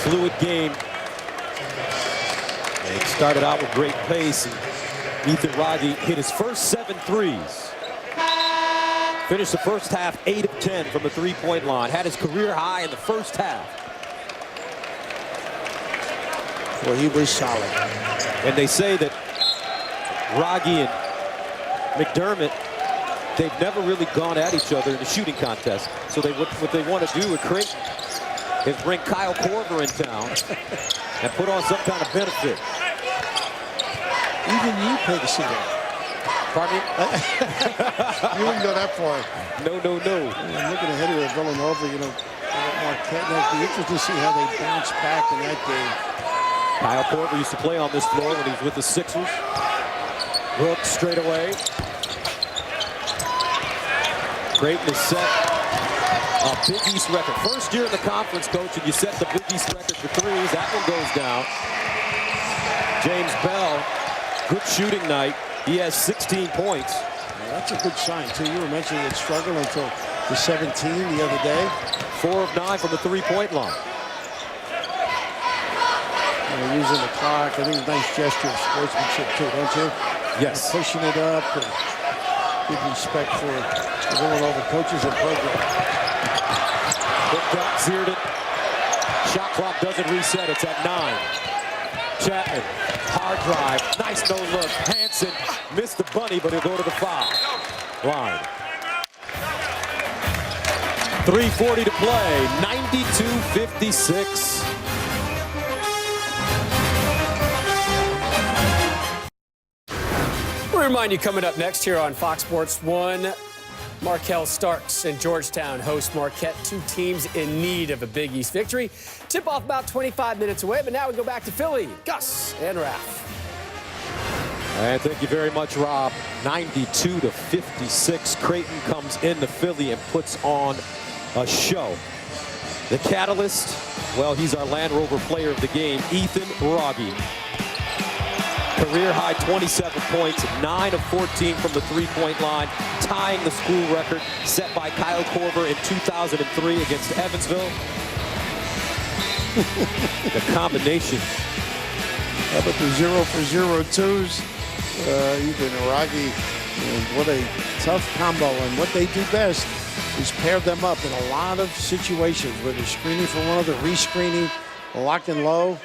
Fluid game. And it started out with great pace. And Ethan Wragge hit his first 7 threes. Finished the first half 8 of 10 from the three-point line. Had his career high in the first half. Well, he was solid. And they say that Wragge and McDermott, they've never really gone at each other in the shooting contest. So what they want to do with Creighton is bring Kyle Korver in town and put on some kind of benefit. Even you pay to see that. Pardon me? You wouldn't go that far. No. I'm looking ahead here at Villanova, you know, Marquette. It'll be interesting to see how they bounce back in that game. Kyle Korver used to play on this floor when he was with the Sixers. Hook straight away. Creighton has set a Big East record. First year in the conference, coach, and you set the Big East record for threes. That one goes down. James Bell, good shooting night. He has 16 points. Well, that's a good sign, too. You were mentioning it struggled until the 17 the other day. 4 of 9 from the three-point line. They're using the clock. I think it's a nice gesture of sportsmanship, too, don't you? Yes. Pushing it up and big respect for the Villanova coaches and program. Hooked up, Zierden. Shot clock doesn't reset. It's at 9. Chapman, hard drive, nice no look. Hanson missed the bunny, but he'll go to the foul line. 3:40 to play, 92-56. We'll remind you coming up next here on Fox Sports 1. Markel Starks and Georgetown host Marquette, 2 teams in need of a Big East victory. Tip-off about 25 minutes away, but now we go back to Philly. Gus and Raph. And thank you very much, Rob. 92-56. Creighton comes into Philly and puts on a show. The catalyst, well, he's our Land Rover player of the game, Ethan Wragge. Career high 27 points, 9 of 14 from the three-point line, tying the school record set by Kyle Korver in 2003 against Evansville. The combination. How about the 0 for 0 twos? Ethan Wragge, and what a tough combo. And what they do best is pair them up in a lot of situations where they're screening for one another, re-screening, locking low.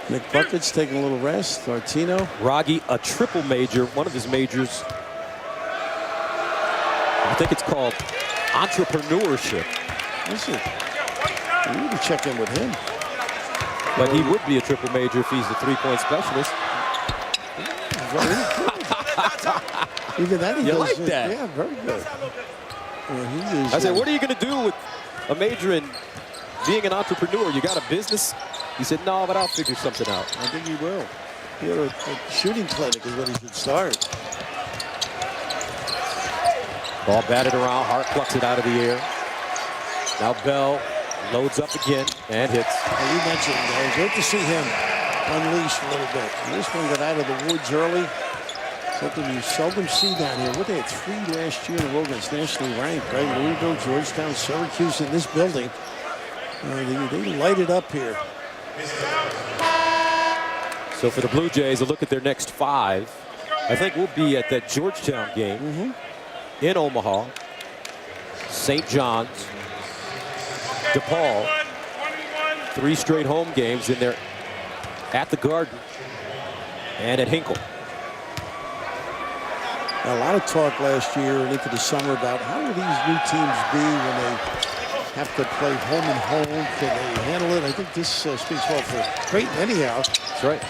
Nick Bucket's taking a little rest. Artino. Wragge, a triple major, one of his majors. I think it's called entrepreneurship. Listen, we need to check in with him. But he would be a triple major if he's the three-point specialist. Even that he You does. like that? Yeah, very good. Well, he is, I said, what are you going to do with a major in being an entrepreneur? You got a business? He said, no, but I'll figure something out. I think he will. A shooting clinic is what he should start. Ball batted around. Hart plucks it out of the air. Now Bell loads up again and hits. You mentioned great to see him unleashed a little bit. This one got out of the woods early. Something you seldom see down here. What, they had 3 last year in a row against nationally ranked, right? Louisville, Georgetown, Syracuse in this building. They light it up here. So for the Blue Jays, a look at their next 5. I think we'll be at that Georgetown game in Omaha, St. John's, DePaul. 3 straight home games in there at the Garden and at Hinkle. A lot of talk last year and into the summer about how will these new teams be when they have to play home and home. Can they handle it? I think this speaks well for Creighton anyhow. That's right.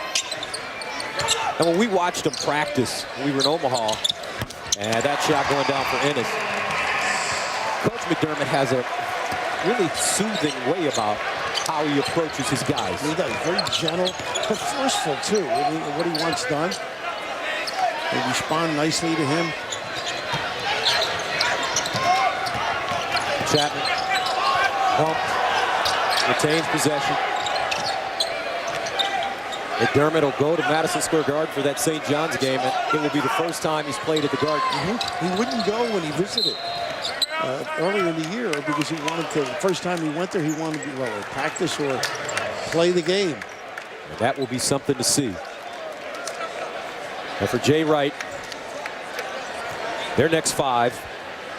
And when we watched them practice, we were in Omaha, and that shot going down for Ennis. Coach McDermott has a really soothing way about how he approaches his guys. He does. Very gentle, but forceful, too, what he wants done. They respond nicely to him. Chapman pumped, retains possession. McDermott will go to Madison Square Garden for that St. John's game, and it will be the first time he's played at the Garden. He wouldn't go when he visited earlier in the year because he wanted to. The first time he went there, he wanted to practice or play the game. And that will be something to see. And for Jay Wright, their next 5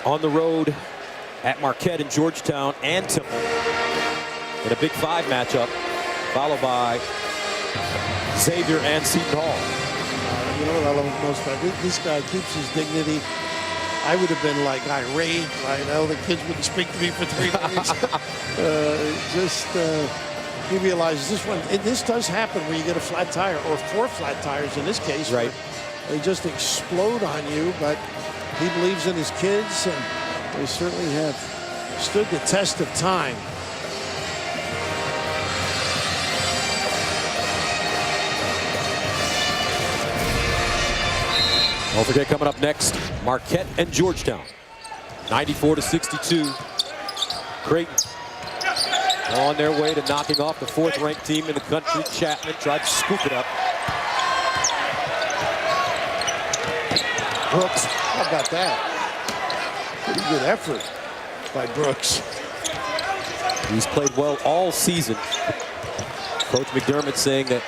on the road at Marquette and Georgetown and Temple in a Big 5 matchup, followed by Xavier and Seton Hall. You know what I love most about this guy keeps his dignity. I would have been like irate, right? Oh, the kids wouldn't speak to me for 3 days. He realizes this does happen when you get a flat tire, or 4 flat tires in this case. Right. They just explode on you, but he believes in his kids, and they certainly have stood the test of time. Don't forget, coming up next, Marquette and Georgetown. 94-62. Creighton on their way to knocking off the 4th-ranked team in the country. Chapman tried to scoop it up. Brooks, how about that? Pretty good effort by Brooks. He's played well all season. Coach McDermott saying that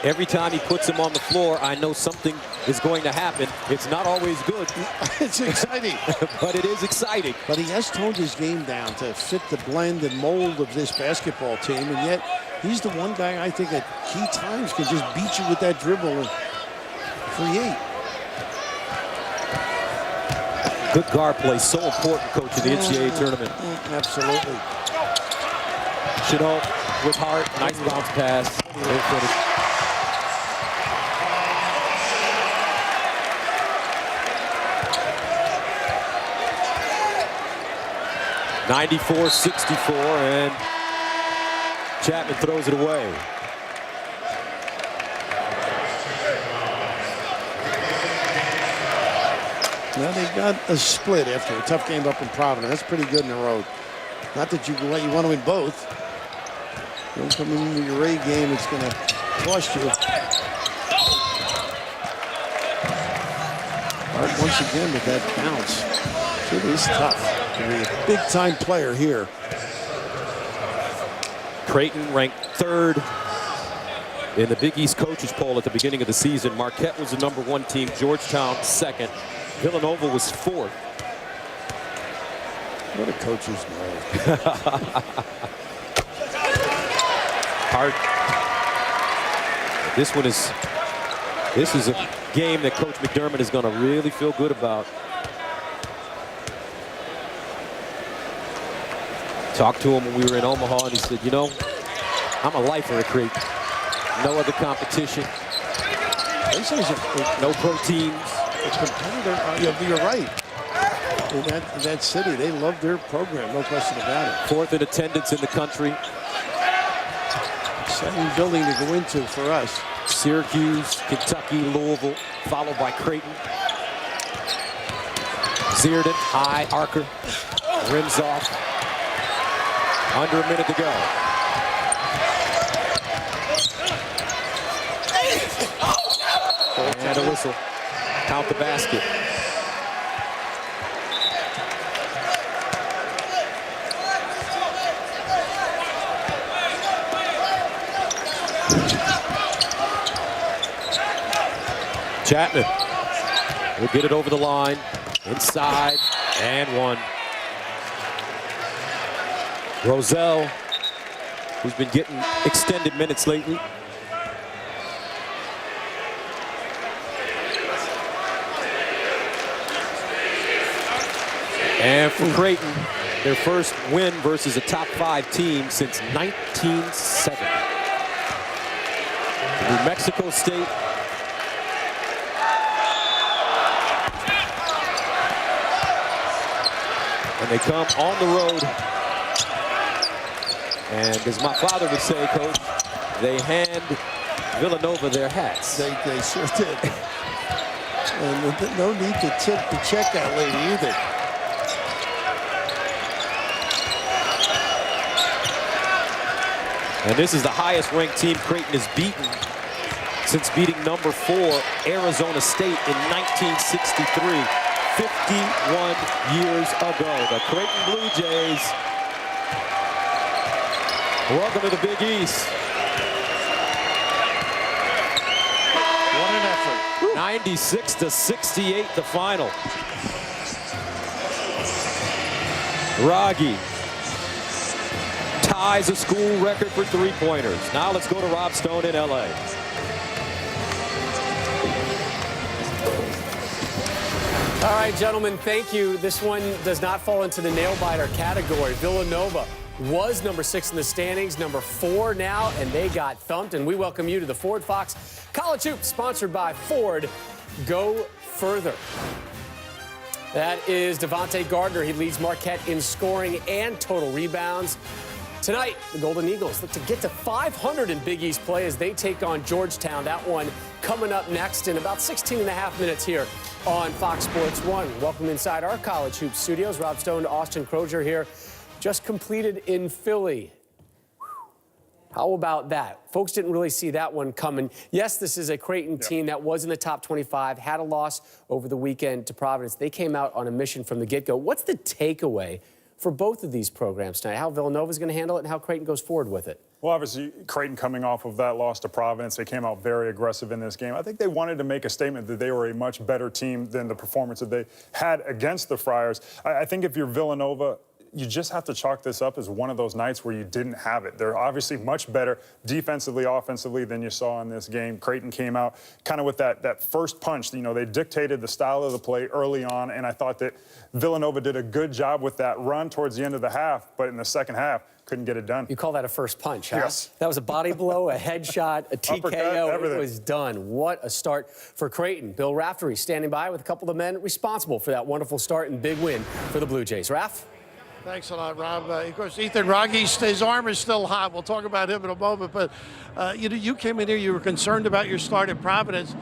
every time he puts him on the floor, I know something is going to happen. It's not always good. It's exciting. But it is exciting. But he has toned his game down to fit the blend and mold of this basketball team, and yet he's the one guy I think at key times can just beat you with that dribble and create. Good guard play, so important, Coach, in the NCAA tournament. Absolutely. Chenault with Hart, nice bounce pass. No finish. (94-64), and Chapman throws it away. Well, they got a split after a tough game up in Providence. That's pretty good in the road. Not that you want to win both. Don't come in with your A game, it's going to cost you. Hart once again with that bounce. It is tough to be a big-time player here. Creighton ranked 3rd in the Big East coaches poll at the beginning of the season. Marquette was the #1 team. Georgetown 2nd. Villanova was 4th. What a coach's nerve. Hart. This is a game that Coach McDermott is going to really feel good about. Talked to him when we were in Omaha, and he said, you know, I'm a lifer at Creighton. No other competition. No proteins. Competitor, you're right. In that city, they love their program, no question about it. 4th in attendance in the country. Exciting building to go into for us. Syracuse, Kentucky, Louisville, followed by Creighton. Zierden, high, Archer, rims off. Under a minute to go. And a whistle. Count the basket. Chapman will get it over the line, inside, and one. Roselle, who's been getting extended minutes lately. And for Creighton, their first win versus a top 5 team since 1970. New Mexico State. And they come on the road. And as my father would say, Coach, they hand Villanova their hats. They sure did. And no need to tip the check that lady either. And this is the highest ranked team Creighton has beaten since beating number 4 Arizona State in 1963, 51 years ago. The Creighton Bluejays, welcome to the Big East. What an effort. 96-68 the final. Wragge ties a school record for three-pointers. Now let's go to Rob Stone in LA. All right, gentlemen, thank you. This one does not fall into the nail-biter category. Villanova was number 6 in the standings, number 4 now, and they got thumped. And we welcome you to the Ford Fox College Hoops, sponsored by Ford. Go further. That is Devontae Gardner. He leads Marquette in scoring and total rebounds. Tonight, the Golden Eagles look to get to 500 in Big East play as they take on Georgetown. That one coming up next in about 16 and a half minutes here on Fox Sports 1. Welcome inside our College Hoops studios. Rob Stone to Austin Crozier here. Just completed in Philly. How about that? Folks didn't really see that one coming. Yes, this is a Creighton team that was in the top 25, had a loss over the weekend to Providence. They came out on a mission from the get-go. What's the takeaway for both of these programs tonight? How Villanova's going to handle it and how Creighton goes forward with it? Well, obviously, Creighton coming off of that loss to Providence, they came out very aggressive in this game. I think they wanted to make a statement that they were a much better team than the performance that they had against the Friars. I think if you're Villanova, you just have to chalk this up as one of those nights where you didn't have it. They're obviously much better defensively, offensively than you saw in this game. Creighton came out kind of with that first punch. You know, they dictated the style of the play early on, and I thought that Villanova did a good job with that run towards the end of the half, but in the second half, couldn't get it done. You call that a first punch, huh? Yes. That was a body blow, a headshot, a TKO. Uppercut, it was done. What a start for Creighton. Bill Raftery standing by with a couple of the men responsible for that wonderful start and big win for the Blue Jays. Raf? Thanks a lot, Rob. Of course, Ethan Wragge, his arm is still hot. We'll talk about him in a moment. But you came in here, you were concerned about your start at Providence.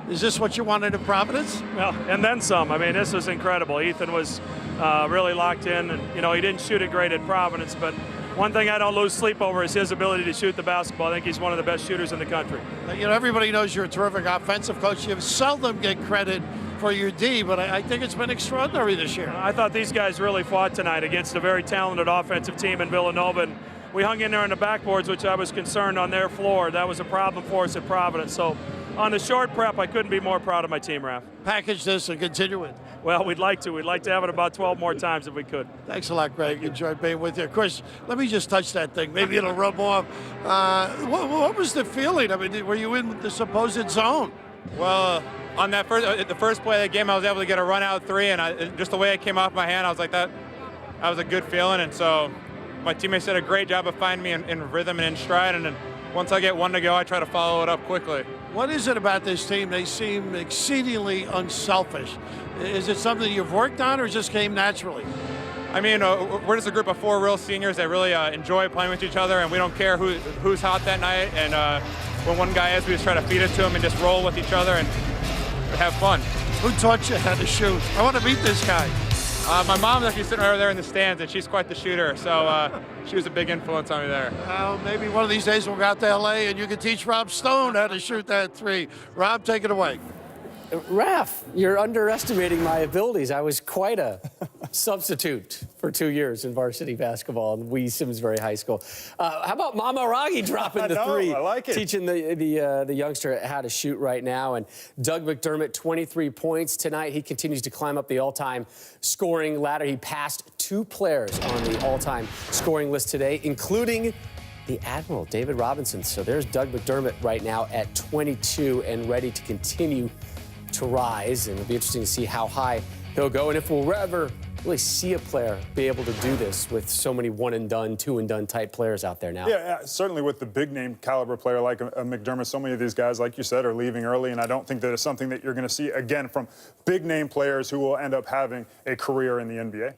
Is this what you wanted at Providence? Well, and then some. I mean, this was incredible. Ethan was really locked in, and he didn't shoot it great at Providence, but one thing I don't lose sleep over is his ability to shoot the basketball. I think he's one of the best shooters in the country. Everybody knows you're a terrific offensive coach. You seldom get credit for your D, but I think it's been extraordinary this year. I thought these guys really fought tonight against a very talented offensive team in Villanova, and we hung in there on the backboards, which I was concerned on their floor. That was a problem for us at Providence. So on the short prep, I couldn't be more proud of my team, Raf. Package this and continue it. Well, we'd like to. We'd like to have it about 12 more times if we could. Thanks a lot, Greg. Enjoyed being with you. Of course, let me just touch that thing. Maybe it'll rub off. What was the feeling? I mean, were you in the supposed zone? Well, on that the first play of the game, I was able to get a run-out three, and just the way it came off my hand, I was like, that was a good feeling. And so my teammates did a great job of finding me in rhythm and in stride, and then once I get one to go, I try to follow it up quickly. What is it about this team? They seem exceedingly unselfish. Is it something you've worked on or just came naturally? I mean, we're just a group of 4 real seniors that really enjoy playing with each other, and we don't care who's hot that night. And when one guy is, we just try to feed it to him and just roll with each other and have fun. Who taught you how to shoot? I want to meet this guy. My mom's actually sitting over there in the stands, and she's quite the shooter, so she was a big influence on me there. Well, maybe one of these days we'll go out to L.A. and you can teach Rob Stone how to shoot that three. Rob, take it away. Raph, you're underestimating my abilities. I was quite a substitute for 2 years in varsity basketball in Wee Simsbury High School. How about Mama Wragge dropping the three? I like it. Teaching the youngster how to shoot right now. And Doug McDermott, 23 points tonight. He continues to climb up the all-time scoring ladder. He passed 2 players on the all-time scoring list today, including the Admiral, David Robinson. So there's Doug McDermott right now at 22 and ready to continue to rise, and it'll be interesting to see how high he'll go and if we'll ever really see a player be able to do this with so many one-and-done, two-and-done type players out there now. Yeah, certainly with the big-name caliber player like a McDermott, so many of these guys, like you said, are leaving early, and I don't think that it's something that you're going to see again from big-name players who will end up having a career in the NBA.